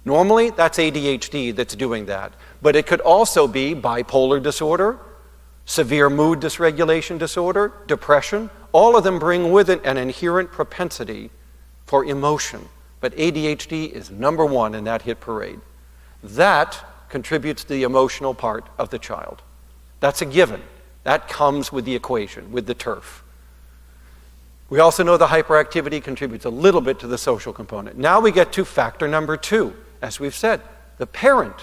Normally, that's ADHD that's doing that, but it could also be bipolar disorder, severe mood dysregulation disorder, depression. All of them bring with it an inherent propensity for emotion, but ADHD is number 1 in that hit parade. That contributes to the emotional part of the child. That's a given. That comes with the equation, with the turf. We also know the hyperactivity contributes a little bit to the social component. Now we get to factor number 2, as we've said, the parent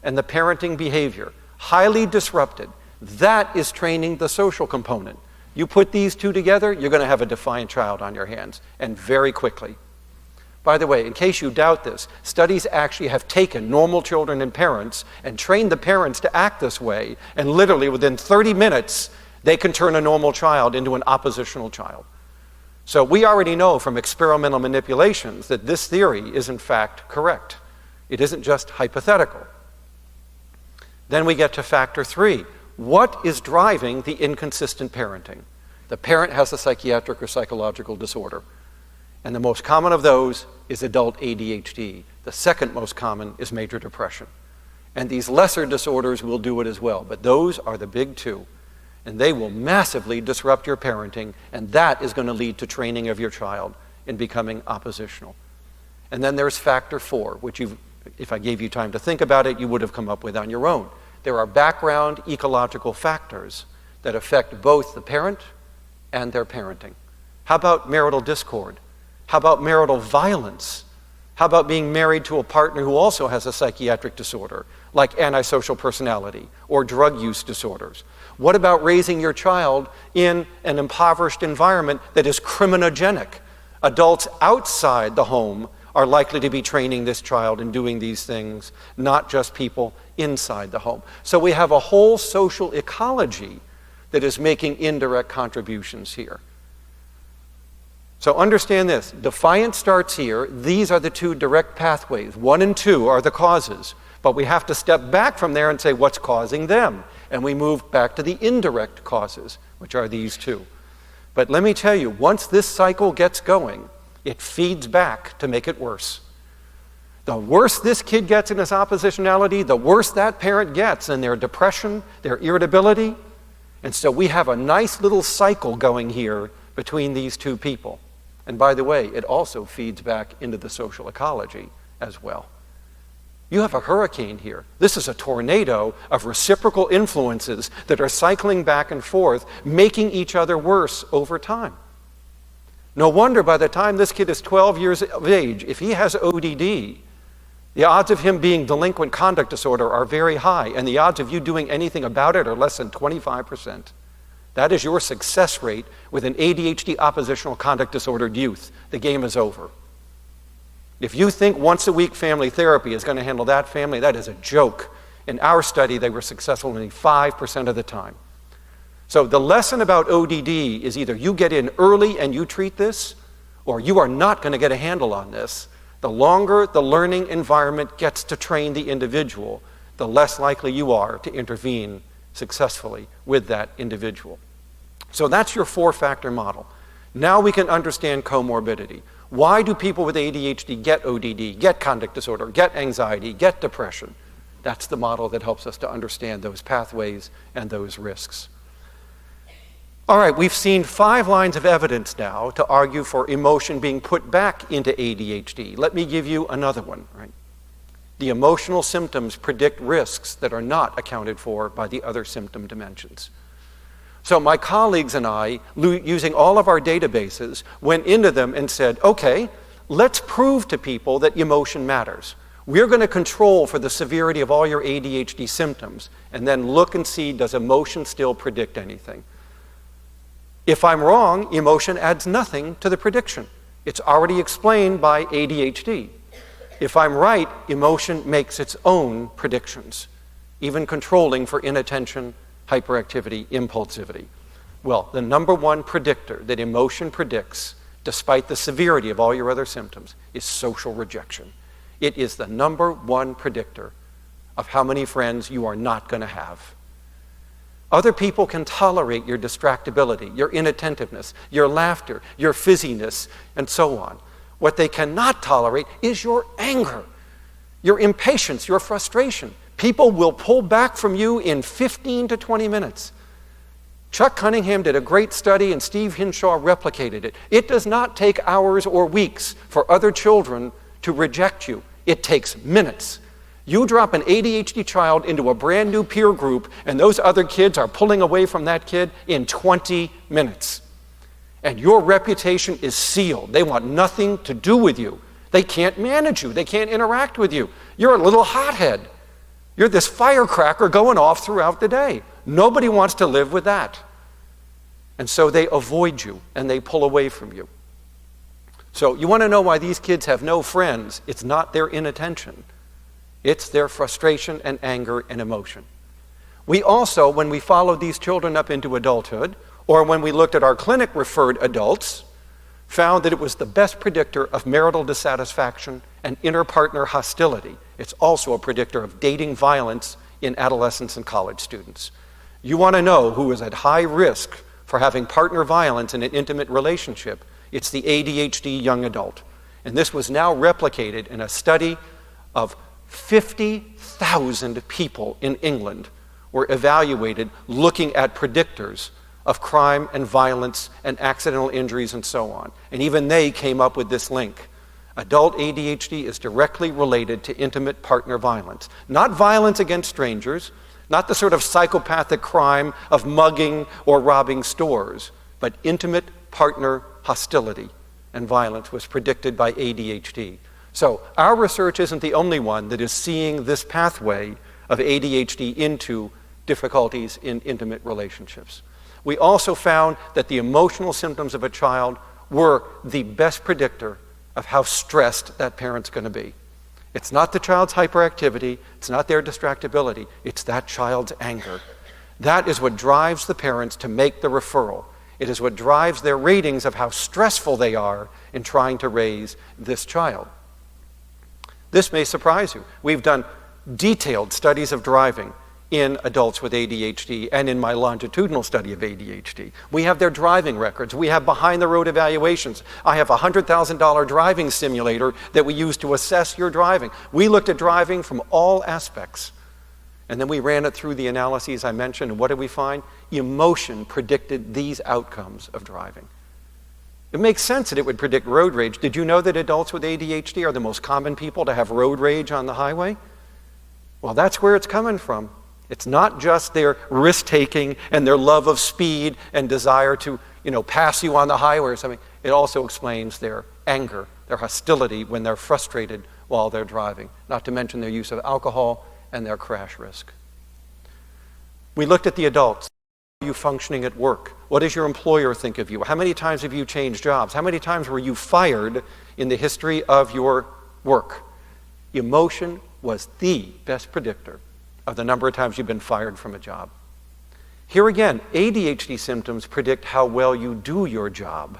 and the parenting behavior, highly disrupted. That is training the social component. You put these 2 together, you're going to have a defiant child on your hands, and very quickly. By the way, in case you doubt this, studies actually have taken normal children and parents and trained the parents to act this way, and literally within 30 minutes, they can turn a normal child into an oppositional child. So we already know from experimental manipulations that this theory is in fact correct. It isn't just hypothetical. Then we get to factor 3. What is driving the inconsistent parenting? The parent has a psychiatric or psychological disorder. And the most common of those is adult ADHD. The second most common is major depression. And these lesser disorders will do it as well, but those are the big two. And they will massively disrupt your parenting, and that is going to lead to training of your child in becoming oppositional. And then there's factor 4, which if I gave you time to think about it, you would have come up with on your own. There are background ecological factors that affect both the parent and their parenting. How about marital discord? How about marital violence? How about being married to a partner who also has a psychiatric disorder, like antisocial personality or drug use disorders? What about raising your child in an impoverished environment that is criminogenic? Adults outside the home are likely to be training this child in doing these things, not just people inside the home. So we have a whole social ecology that is making indirect contributions here. So understand this, defiance starts here. These are the two direct pathways. 1 and 2 are the causes, but we have to step back from there and say what's causing them. And we move back to the indirect causes, which are these two. But let me tell you, once this cycle gets going, it feeds back to make it worse. The worse this kid gets in his oppositionality, the worse that parent gets in their depression, their irritability. And so we have a nice little cycle going here between these two people. And by the way, it also feeds back into the social ecology as well. You have a hurricane here. This is a tornado of reciprocal influences that are cycling back and forth, making each other worse over time. No wonder by the time this kid is 12 years of age, if he has ODD, the odds of him being delinquent conduct disorder are very high, and the odds of you doing anything about it are less than 25%. That is your success rate with an ADHD oppositional conduct disordered youth. The game is over. If you think once a week family therapy is going to handle that family, that is a joke. In our study, they were successful only 5% of the time. So the lesson about ODD is either you get in early and you treat this, or you are not going to get a handle on this. The longer the learning environment gets to train the individual, the less likely you are to intervene successfully with that individual. So that's your 4-factor model. Now we can understand comorbidity. Why do people with ADHD get ODD, get conduct disorder, get anxiety, get depression? That's the model that helps us to understand those pathways and those risks. All right, we've seen 5 lines of evidence now to argue for emotion being put back into ADHD. Let me give you another one. Right? The emotional symptoms predict risks that are not accounted for by the other symptom dimensions. So my colleagues and I, using all of our databases, went into them and said, okay, let's prove to people that emotion matters. We're going to control for the severity of all your ADHD symptoms and then look and see, does emotion still predict anything? If I'm wrong, emotion adds nothing to the prediction. It's already explained by ADHD. If I'm right, emotion makes its own predictions, even controlling for inattention, hyperactivity, impulsivity. Well, the number one predictor that emotion predicts, despite the severity of all your other symptoms, is social rejection. It is the number one predictor of how many friends you are not going to have. Other people can tolerate your distractibility, your inattentiveness, your laughter, your fizziness, and so on. What they cannot tolerate is your anger, your impatience, your frustration. People will pull back from you in 15 to 20 minutes. Chuck Cunningham did a great study and Steve Hinshaw replicated it. It does not take hours or weeks for other children to reject you. It takes minutes. You drop an ADHD child into a brand new peer group and those other kids are pulling away from that kid in 20 minutes. And your reputation is sealed. They want nothing to do with you. They can't manage you. They can't interact with you. You're a little hothead. You're this firecracker going off throughout the day. Nobody wants to live with that. And so they avoid you and they pull away from you. So you want to know why these kids have no friends? It's not their inattention. It's their frustration and anger and emotion. We also, when we followed these children up into adulthood, or when we looked at our clinic-referred adults, found that it was the best predictor of marital dissatisfaction and inter-partner hostility. It's also a predictor of dating violence in adolescents and college students. You want to know who is at high risk for having partner violence in an intimate relationship, it's the ADHD young adult. And this was now replicated in a study of 50,000 people in England were evaluated looking at predictors of crime and violence and accidental injuries and so on. And even they came up with this link. Adult ADHD is directly related to intimate partner violence. Not violence against strangers, not the sort of psychopathic crime of mugging or robbing stores, but intimate partner hostility and violence was predicted by ADHD. So our research isn't the only one that is seeing this pathway of ADHD into difficulties in intimate relationships. We also found that the emotional symptoms of a child were the best predictor of how stressed that parent's going to be. It's not the child's hyperactivity, it's not their distractibility, it's that child's anger. That is what drives the parents to make the referral. It is what drives their ratings of how stressful they are in trying to raise this child. This may surprise you. We've done detailed studies of driving in adults with ADHD and in my longitudinal study of ADHD. We have their driving records. We have behind-the-road evaluations. I have a $100,000 driving simulator that we use to assess your driving. We looked at driving from all aspects. And then we ran it through the analyses I mentioned, and what did we find? Emotion predicted these outcomes of driving. It makes sense that it would predict road rage. Did you know that adults with ADHD are the most common people to have road rage on the highway? Well, that's where it's coming from. It's not just their risk-taking and their love of speed and desire to, pass you on the highway or something. It also explains their anger, their hostility when they're frustrated while they're driving, not to mention their use of alcohol and their crash risk. We looked at the adults. How are you functioning at work? What does your employer think of you? How many times have you changed jobs? How many times were you fired in the history of your work? Emotion was the best predictor of the number of times you've been fired from a job. Here again, ADHD symptoms predict how well you do your job.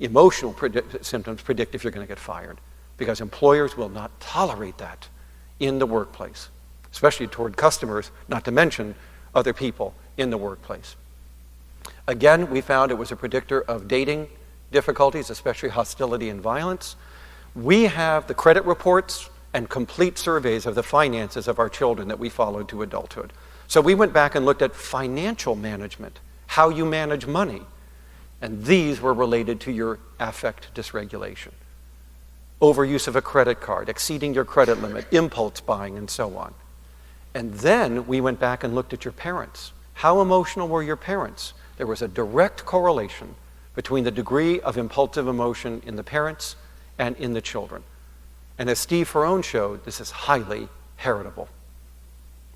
Emotional symptoms predict if you're going to get fired, because employers will not tolerate that in the workplace, especially toward customers, not to mention other people in the workplace. Again, we found it was a predictor of dating difficulties, especially hostility and violence. We have the credit reports and complete surveys of the finances of our children that we followed to adulthood. So we went back and looked at financial management, how you manage money. And these were related to your affect dysregulation. Overuse of a credit card, exceeding your credit limit, impulse buying, and so on. And then we went back and looked at your parents. How emotional were your parents? There was a direct correlation between the degree of impulsive emotion in the parents and in the children. And as Steve Ferrone showed, this is highly heritable.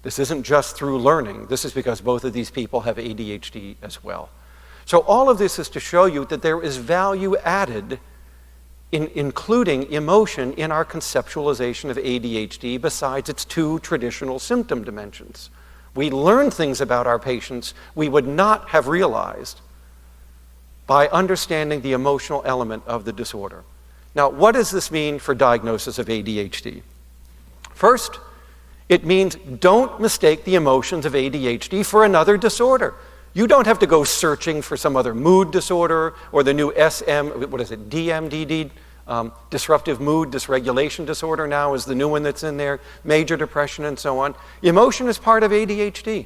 This isn't just through learning. This is because both of these people have ADHD as well. So all of this is to show you that there is value added in including emotion in our conceptualization of ADHD besides its two traditional symptom dimensions. We learn things about our patients we would not have realized by understanding the emotional element of the disorder. Now, what does this mean for diagnosis of ADHD? First, it means don't mistake the emotions of ADHD for another disorder. You don't have to go searching for some other mood disorder or the new DMDD, disruptive mood dysregulation disorder now is the new one that's in there, major depression and so on. Emotion is part of ADHD.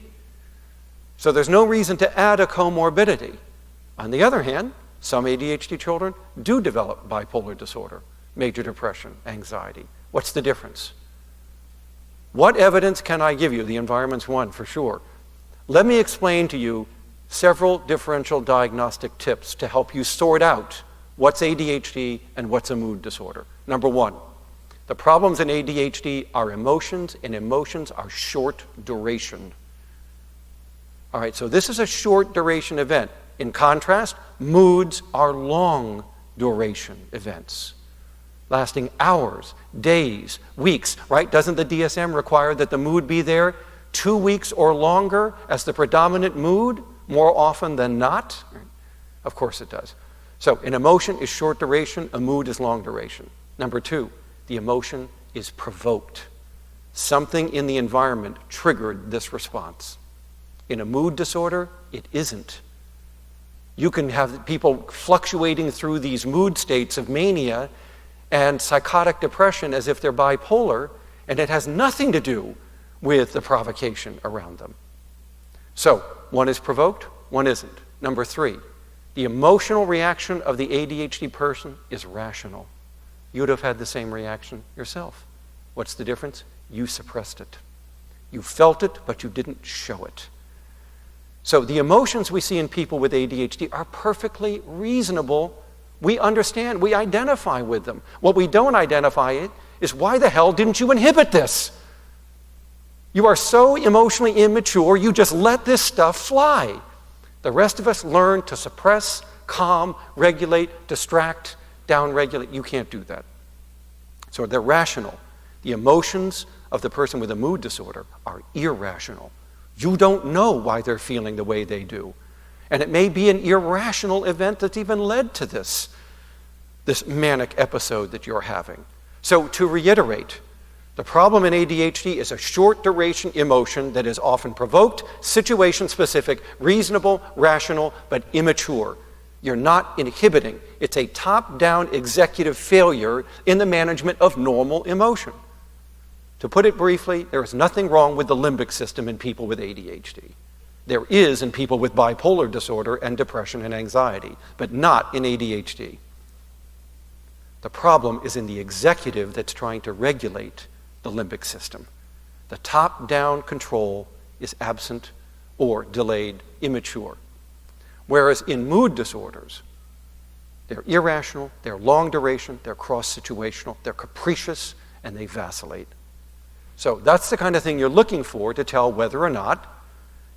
So there's no reason to add a comorbidity. On the other hand, some ADHD children do develop bipolar disorder, major depression, anxiety. What's the difference? What evidence can I give you? The environment's one, for sure. Let me explain to you several differential diagnostic tips to help you sort out what's ADHD and what's a mood disorder. Number one, the problems in ADHD are emotions, and emotions are short duration. All right, so this is a short duration event. In contrast, moods are long duration events, lasting hours, days, weeks, right? Doesn't the DSM require that the mood be there 2 weeks or longer as the predominant mood, more often than not? Of course it does. So an emotion is short duration, a mood is long duration. Number two, the emotion is provoked. Something in the environment triggered this response. In a mood disorder, it isn't. You can have people fluctuating through these mood states of mania and psychotic depression as if they're bipolar, and it has nothing to do with the provocation around them. So, one is provoked, one isn't. Number 3, the emotional reaction of the ADHD person is rational. You would have had the same reaction yourself. What's the difference? You suppressed it. You felt it, but you didn't show it. So the emotions we see in people with ADHD are perfectly reasonable. We understand, we identify with them. What we don't identify is why the hell didn't you inhibit this? You are so emotionally immature, you just let this stuff fly. The rest of us learn to suppress, calm, regulate, distract, downregulate. You can't do that. So they're rational. The emotions of the person with a mood disorder are irrational. You don't know why they're feeling the way they do. And it may be an irrational event that's even led to this manic episode that you're having. So to reiterate, the problem in ADHD is a short duration emotion that is often provoked, situation specific, reasonable, rational, but immature. You're not inhibiting. It's a top-down executive failure in the management of normal emotion. To put it briefly, there is nothing wrong with the limbic system in people with ADHD. There is in people with bipolar disorder and depression and anxiety, but not in ADHD. The problem is in the executive that's trying to regulate the limbic system. The top-down control is absent or delayed, immature. Whereas in mood disorders, they're irrational, they're long duration, they're cross-situational, they're capricious, and they vacillate. So that's the kind of thing you're looking for to tell whether or not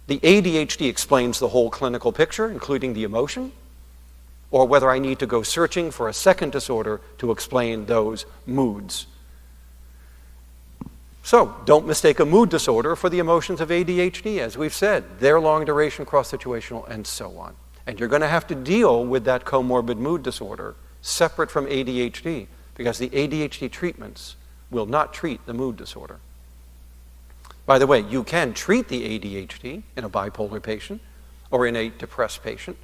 the ADHD explains the whole clinical picture, including the emotion, or whether I need to go searching for a second disorder to explain those moods. So don't mistake a mood disorder for the emotions of ADHD, as we've said. They're long duration, cross-situational, and so on. And you're going to have to deal with that comorbid mood disorder separate from ADHD, because the ADHD treatments will not treat the mood disorder. By the way, you can treat the ADHD in a bipolar patient or in a depressed patient,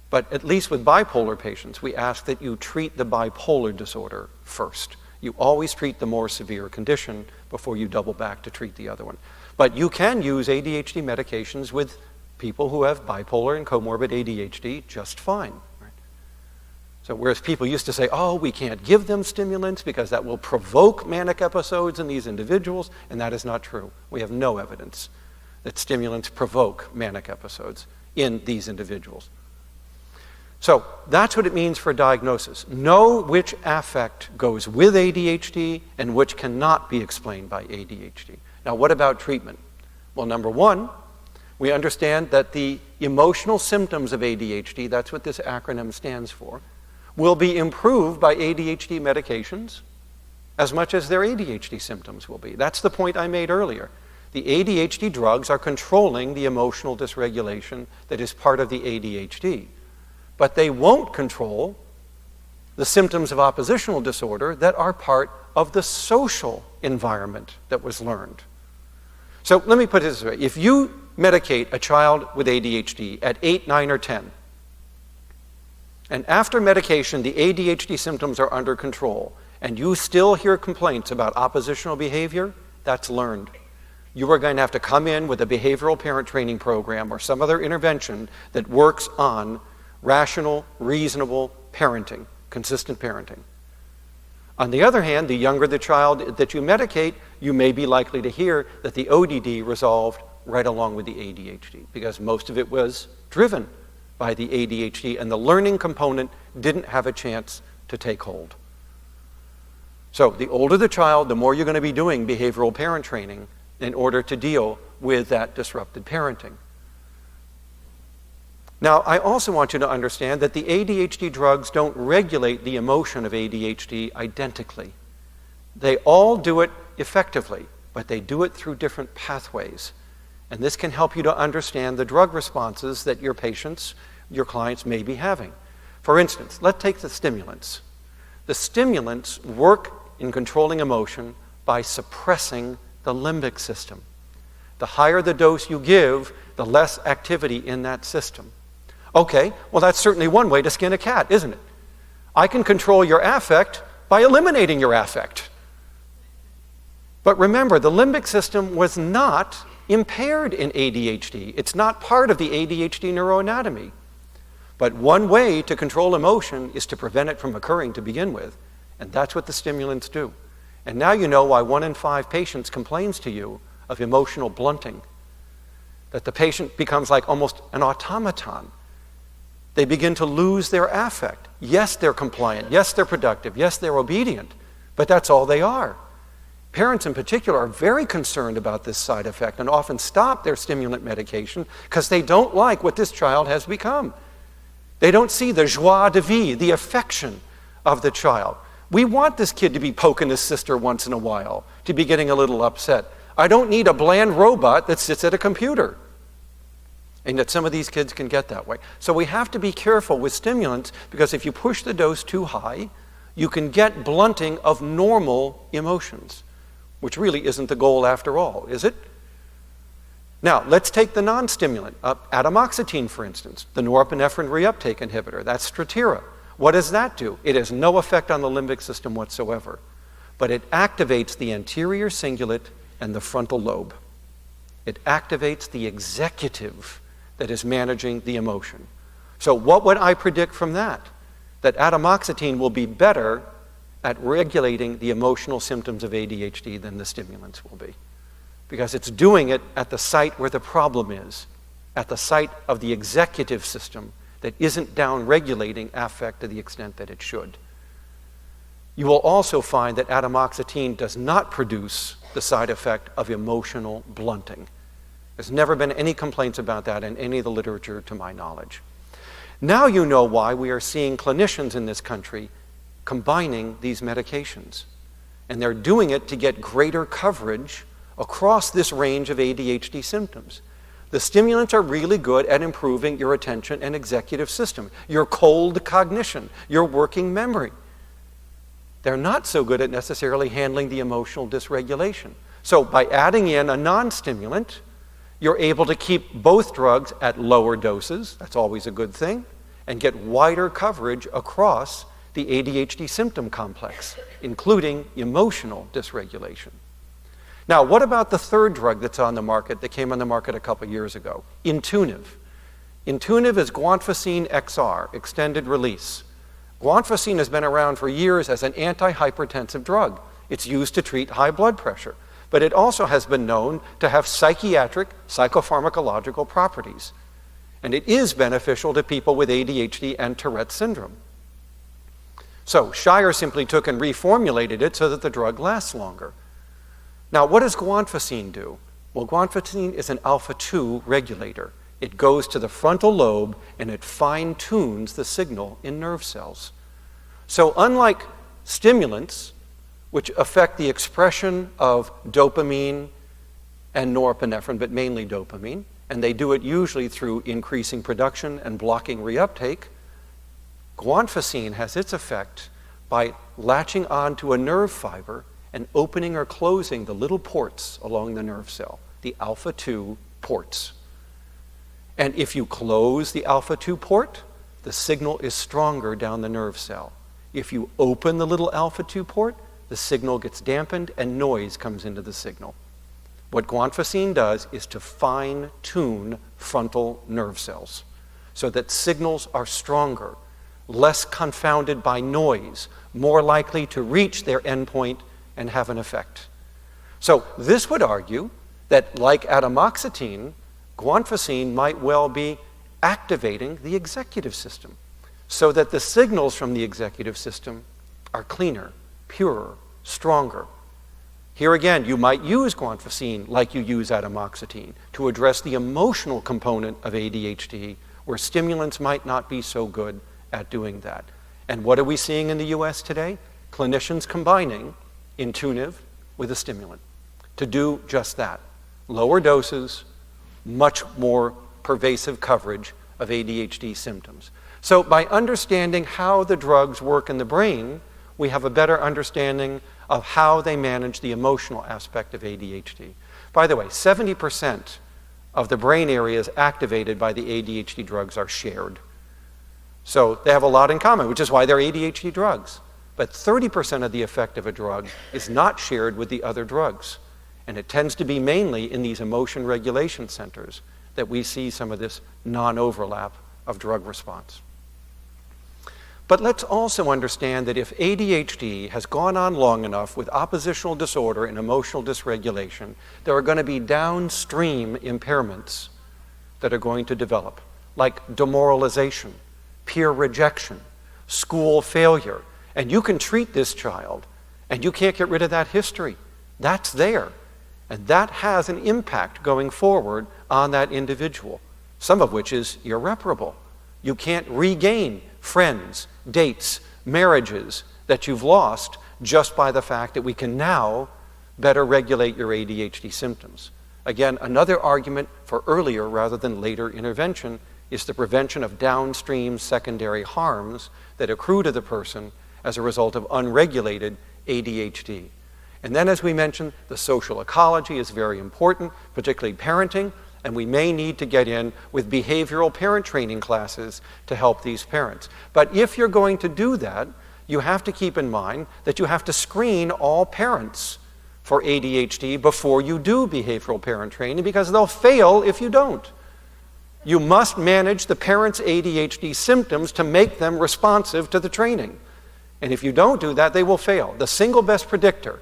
but at least with bipolar patients, we ask that you treat the bipolar disorder first. You always treat the more severe condition before you double back to treat the other one. But you can use ADHD medications with people who have bipolar and comorbid ADHD just fine. Right? So whereas people used to say, oh, we can't give them stimulants because that will provoke manic episodes in these individuals, and that is not true. We have no evidence that stimulants provoke manic episodes in these individuals. So that's what it means for diagnosis. Know which affect goes with ADHD and which cannot be explained by ADHD. Now, what about treatment? Well, number one, we understand that the emotional symptoms of ADHD, that's what this acronym stands for, will be improved by ADHD medications as much as their ADHD symptoms will be. That's the point I made earlier. The ADHD drugs are controlling the emotional dysregulation that is part of the ADHD. But they won't control the symptoms of oppositional disorder that are part of the social environment that was learned. So let me put it this way. If you medicate a child with ADHD at 8, 9, or 10, and after medication the ADHD symptoms are under control, and you still hear complaints about oppositional behavior, that's learned. You are going to have to come in with a behavioral parent training program or some other intervention that works on rational, reasonable parenting, consistent parenting. On the other hand, the younger the child that you medicate, you may be likely to hear that the ODD resolved right along with the ADHD, because most of it was driven by the ADHD and the learning component didn't have a chance to take hold. So the older the child, the more you're going to be doing behavioral parent training in order to deal with that disrupted parenting. Now, I also want you to understand that the ADHD drugs don't regulate the emotion of ADHD identically. They all do it effectively, but they do it through different pathways. And this can help you to understand the drug responses that your patients, your clients may be having. For instance, let's take the stimulants. The stimulants work in controlling emotion by suppressing the limbic system. The higher the dose you give, the less activity in that system. Okay, well that's certainly one way to skin a cat, isn't it? I can control your affect by eliminating your affect. But remember, the limbic system was not impaired in ADHD. It's not part of the ADHD neuroanatomy. But one way to control emotion is to prevent it from occurring to begin with, and that's what the stimulants do. And now you know why 1 in 5 patients complains to you of emotional blunting, that the patient becomes like almost an automaton. They begin to lose their affect. Yes, they're compliant. Yes, they're productive. Yes, they're obedient. But that's all they are. Parents in particular are very concerned about this side effect and often stop their stimulant medication because they don't like what this child has become. They don't see the joie de vivre, the affection of the child. We want this kid to be poking his sister once in a while, to be getting a little upset. I don't need a bland robot that sits at a computer. And yet some of these kids can get that way. So we have to be careful with stimulants because if you push the dose too high, you can get blunting of normal emotions, which really isn't the goal after all, is it? Now, let's take the non-stimulant, atomoxetine, for instance, the norepinephrine reuptake inhibitor. That's Strattera. What does that do? It has no effect on the limbic system whatsoever, but it activates the anterior cingulate and the frontal lobe. It activates the executive that is managing the emotion. So what would I predict from that? That atomoxetine will be better at regulating the emotional symptoms of ADHD than the stimulants will be, because it's doing it at the site where the problem is, at the site of the executive system that isn't down-regulating affect to the extent that it should. You will also find that atomoxetine does not produce the side effect of emotional blunting. There's never been any complaints about that in any of the literature to my knowledge. Now you know why we are seeing clinicians in this country combining these medications. And they're doing it to get greater coverage across this range of ADHD symptoms. The stimulants are really good at improving your attention and executive system, your cold cognition, your working memory. They're not so good at necessarily handling the emotional dysregulation. So by adding in a non-stimulant, you're able to keep both drugs at lower doses, that's always a good thing, and get wider coverage across the ADHD symptom complex, including emotional dysregulation. Now, what about the third drug that's on the market that came on the market a couple years ago? Intuniv. Intuniv is guanfacine XR, extended release. Guanfacine has been around for years as an antihypertensive drug. It's used to treat high blood pressure, but it also has been known to have psychiatric, psychopharmacological properties. And it is beneficial to people with ADHD and Tourette syndrome. So Shire simply took and reformulated it so that the drug lasts longer. Now, what does guanfacine do? Well, guanfacine is an alpha-2 regulator. It goes to the frontal lobe and it fine-tunes the signal in nerve cells. So unlike stimulants, which affect the expression of dopamine and norepinephrine, but mainly dopamine, and they do it usually through increasing production and blocking reuptake, guanfacine has its effect by latching onto a nerve fiber and opening or closing the little ports along the nerve cell, the alpha-2 ports. And if you close the alpha-2 port, the signal is stronger down the nerve cell. If you open the little alpha-2 port, the signal gets dampened and noise comes into the signal. What guanfacine does is to fine-tune frontal nerve cells so that signals are stronger, less confounded by noise, more likely to reach their endpoint and have an effect. So this would argue that, like atomoxetine, guanfacine might well be activating the executive system so that the signals from the executive system are cleaner, purer, stronger. Here again, you might use guanfacine like you use atomoxetine to address the emotional component of ADHD where stimulants might not be so good at doing that. And what are we seeing in the US today? Clinicians combining Intuniv with a stimulant to do just that. Lower doses, much more pervasive coverage of ADHD symptoms. So by understanding how the drugs work in the brain, we have a better understanding of how they manage the emotional aspect of ADHD. By the way, 70% of the brain areas activated by the ADHD drugs are shared. So they have a lot in common, which is why they're ADHD drugs. But 30% of the effect of a drug is not shared with the other drugs. And it tends to be mainly in these emotion regulation centers that we see some of this non-overlap of drug response. But let's also understand that if ADHD has gone on long enough with oppositional disorder and emotional dysregulation, there are going to be downstream impairments that are going to develop, like demoralization, peer rejection, school failure. And you can treat this child, and you can't get rid of that history. That's there. And that has an impact going forward on that individual, some of which is irreparable. You can't regain friends, dates, marriages that you've lost just by the fact that we can now better regulate your ADHD symptoms. Again, another argument for earlier rather than later intervention is the prevention of downstream secondary harms that accrue to the person as a result of unregulated ADHD. And then, as we mentioned, the social ecology is very important, particularly parenting, and we may need to get in with behavioral parent training classes to help these parents. But if you're going to do that, you have to keep in mind that you have to screen all parents for ADHD before you do behavioral parent training, because they'll fail if you don't. You must manage the parents' ADHD symptoms to make them responsive to the training. And if you don't do that, they will fail. The single best predictor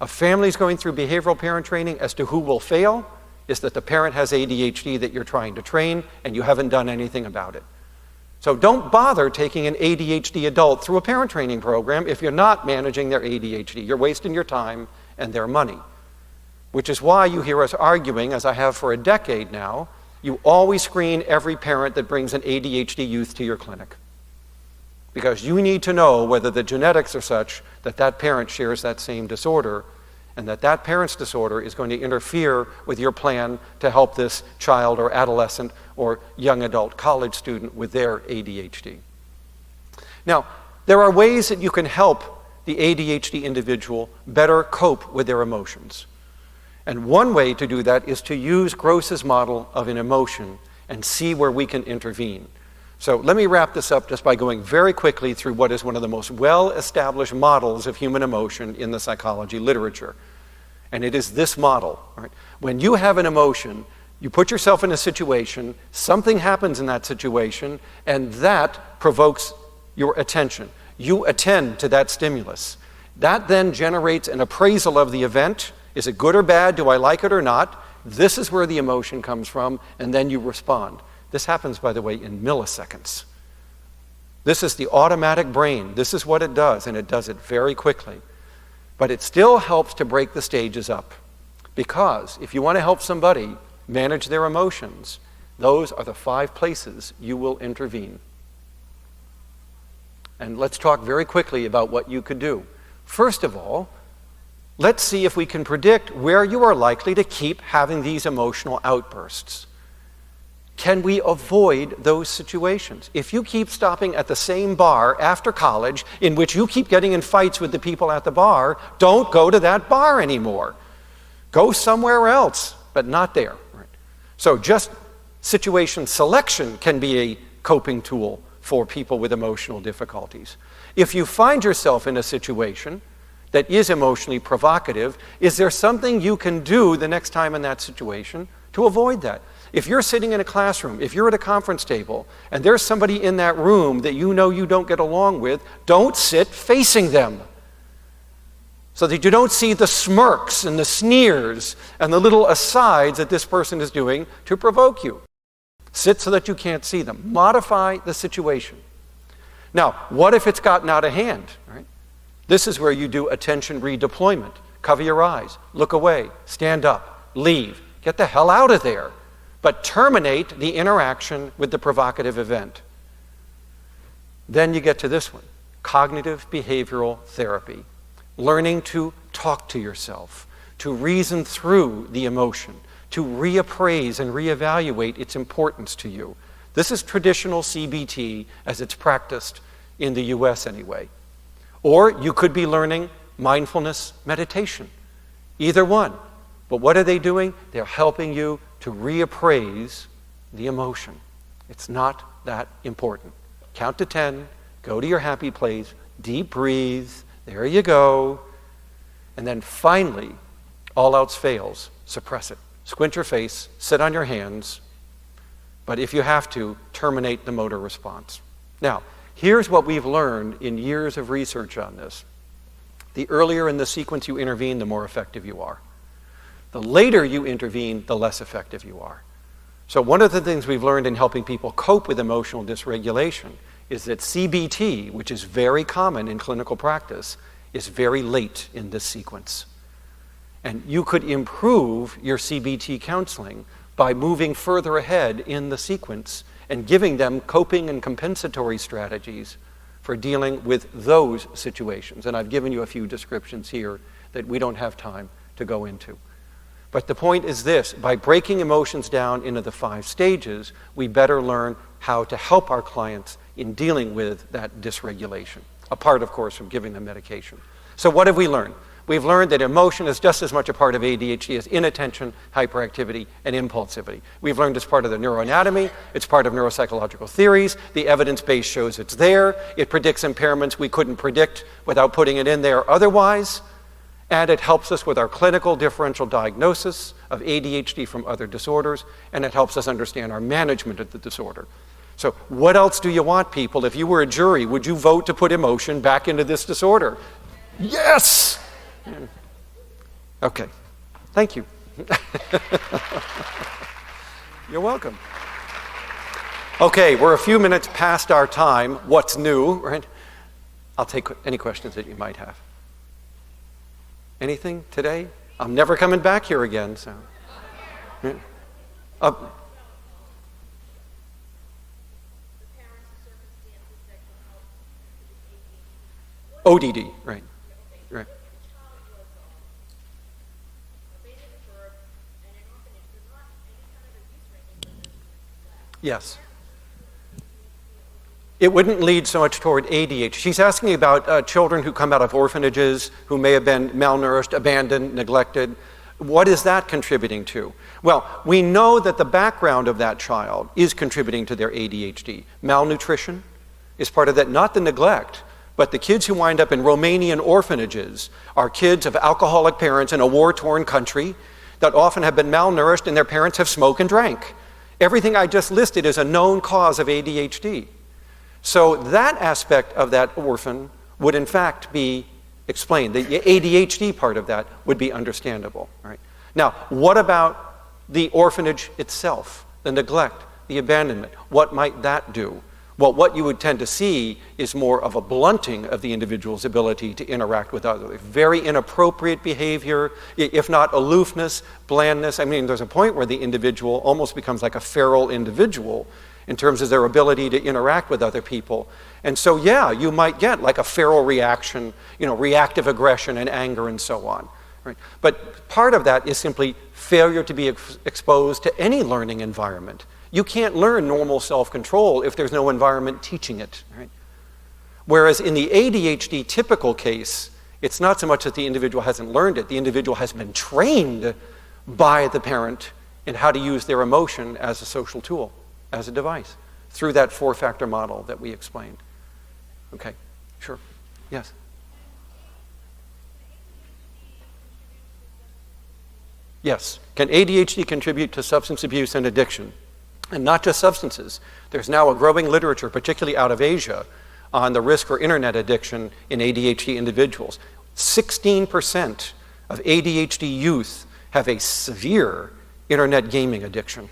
of families going through behavioral parent training as to who will fail is that the parent has ADHD that you're trying to train and you haven't done anything about it. So don't bother taking an ADHD adult through a parent training program if you're not managing their ADHD. You're wasting your time and their money. Which is why you hear us arguing, as I have for a decade now, you always screen every parent that brings an ADHD youth to your clinic. Because you need to know whether the genetics are such that that parent shares that same disorder and that that parent's disorder is going to interfere with your plan to help this child or adolescent or young adult college student with their ADHD. Now, there are ways that you can help the ADHD individual better cope with their emotions. And one way to do that is to use Gross's model of an emotion and see where we can intervene. So let me wrap this up just by going very quickly through what is one of the most well-established models of human emotion in the psychology literature. And it is this model. Right? When you have an emotion, you put yourself in a situation, something happens in that situation, and that provokes your attention. You attend to that stimulus. That then generates an appraisal of the event. Is it good or bad? Do I like it or not? This is where the emotion comes from, and then you respond. This happens, by the way, in milliseconds. This is the automatic brain. This is what it does, and it does it very quickly. But it still helps to break the stages up. Because if you want to help somebody manage their emotions, those are the 5 places you will intervene. And let's talk very quickly about what you could do. First of all, let's see if we can predict where you are likely to keep having these emotional outbursts. Can we avoid those situations? If you keep stopping at the same bar after college in which you keep getting in fights with the people at the bar, don't go to that bar anymore. Go somewhere else, but not there. Right? So just situation selection can be a coping tool for people with emotional difficulties. If you find yourself in a situation that is emotionally provocative, is there something you can do the next time in that situation to avoid that? If you're sitting in a classroom, if you're at a conference table, and there's somebody in that room that you know you don't get along with, don't sit facing them. So that you don't see the smirks and the sneers and the little asides that this person is doing to provoke you. Sit so that you can't see them. Modify the situation. Now, what if it's gotten out of hand? Right? This is where you do attention redeployment. Cover your eyes, look away, stand up, leave. Get the hell out of there. But terminate the interaction with the provocative event. Then you get to this one, cognitive behavioral therapy. Learning to talk to yourself, to reason through the emotion, to reappraise and reevaluate its importance to you. This is traditional CBT as it's practiced in the US anyway. Or you could be learning mindfulness meditation. Either one. But what are they doing? They're helping you to reappraise the emotion. It's not that important. Count to 10, go to your happy place, deep breathe, there you go, and then finally, all else fails, suppress it. Squint your face, sit on your hands, but if you have to, terminate the motor response. Now, here's what we've learned in years of research on this. The earlier in the sequence you intervene, the more effective you are. The later you intervene, the less effective you are. So one of the things we've learned in helping people cope with emotional dysregulation is that CBT, which is very common in clinical practice, is very late in this sequence. And you could improve your CBT counseling by moving further ahead in the sequence and giving them coping and compensatory strategies for dealing with those situations. And I've given you a few descriptions here that we don't have time to go into. But the point is this: by breaking emotions down into the 5 stages, we better learn how to help our clients in dealing with that dysregulation, apart, of course, from giving them medication. So what have we learned? We've learned that emotion is just as much a part of ADHD as inattention, hyperactivity, and impulsivity. We've learned it's part of the neuroanatomy, it's part of neuropsychological theories, the evidence base shows it's there, it predicts impairments we couldn't predict without putting it in there otherwise, and it helps us with our clinical differential diagnosis of ADHD from other disorders, and it helps us understand our management of the disorder. So what else do you want, people? If you were a jury, would you vote to put emotion back into this disorder? Yes! Okay, thank you. You're welcome. Okay, we're a few minutes past our time. What's new, right? I'll take any questions that you might have. Anything today? I'm never coming back here again, so. ODD, right. Right. Yes. It wouldn't lead so much toward ADHD. She's asking about children who come out of orphanages, who may have been malnourished, abandoned, neglected. What is that contributing to? Well, we know that the background of that child is contributing to their ADHD. Malnutrition is part of that, not the neglect, but the kids who wind up in Romanian orphanages are kids of alcoholic parents in a war-torn country that often have been malnourished and their parents have smoked and drank. Everything I just listed is a known cause of ADHD. So that aspect of that orphan would in fact be explained. The ADHD part of that would be understandable. Right? Now, what about the orphanage itself, the neglect, the abandonment? What might that do? Well, what you would tend to see is more of a blunting of the individual's ability to interact with others. Very inappropriate behavior, if not aloofness, blandness. I mean, there's a point where the individual almost becomes like a feral individual in terms of their ability to interact with other people. And so, yeah, you might get like a feral reaction, reactive aggression and anger and so on. Right? But part of that is simply failure to be exposed to any learning environment. You can't learn normal self-control if there's no environment teaching it. Right? Whereas in the ADHD typical case, it's not so much that the individual hasn't learned it, the individual has been trained by the parent in how to use their emotion as a social tool, as a device, through that 4-factor model that we explained. Okay, sure, yes. Yes, can ADHD contribute to substance abuse and addiction? And not just substances. There's now a growing literature, particularly out of Asia, on the risk for internet addiction in ADHD individuals. 16% of ADHD youth have a severe internet gaming addiction.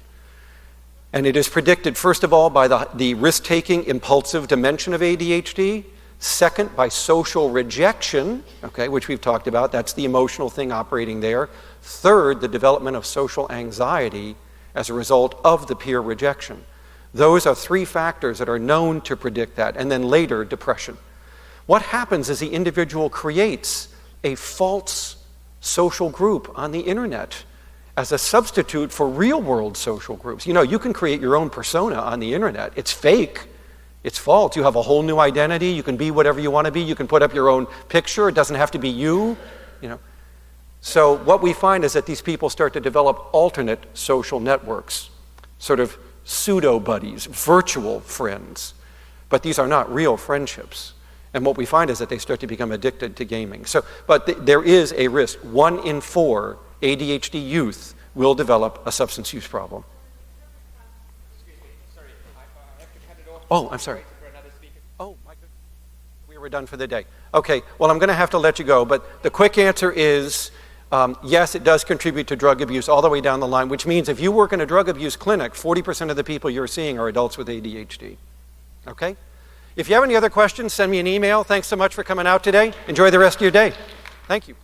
And it is predicted, first of all, by the risk-taking, impulsive dimension of ADHD. Second, by social rejection, okay, which we've talked about. That's the emotional thing operating there. Third, the development of social anxiety as a result of the peer rejection. Those are 3 factors that are known to predict that, and then later, depression. What happens is the individual creates a false social group on the internet as a substitute for real-world social groups. You can create your own persona on the internet. It's fake. It's false. You have a whole new identity. You can be whatever you want to be. You can put up your own picture. It doesn't have to be you. So what we find is that these people start to develop alternate social networks, sort of pseudo-buddies, virtual friends. But these are not real friendships. And what we find is that they start to become addicted to gaming. But there is a risk. 1 in 4 ADHD youth will develop a substance use problem. Excuse me, sorry, I have to cut it off. Oh, I'm sorry. For another speaker. Oh, my goodness. We were done for the day. Okay, well, I'm going to have to let you go. But the quick answer is, yes, it does contribute to drug abuse all the way down the line, which means if you work in a drug abuse clinic, 40% of the people you're seeing are adults with ADHD. Okay? If you have any other questions, send me an email. Thanks so much for coming out today. Enjoy the rest of your day. Thank you.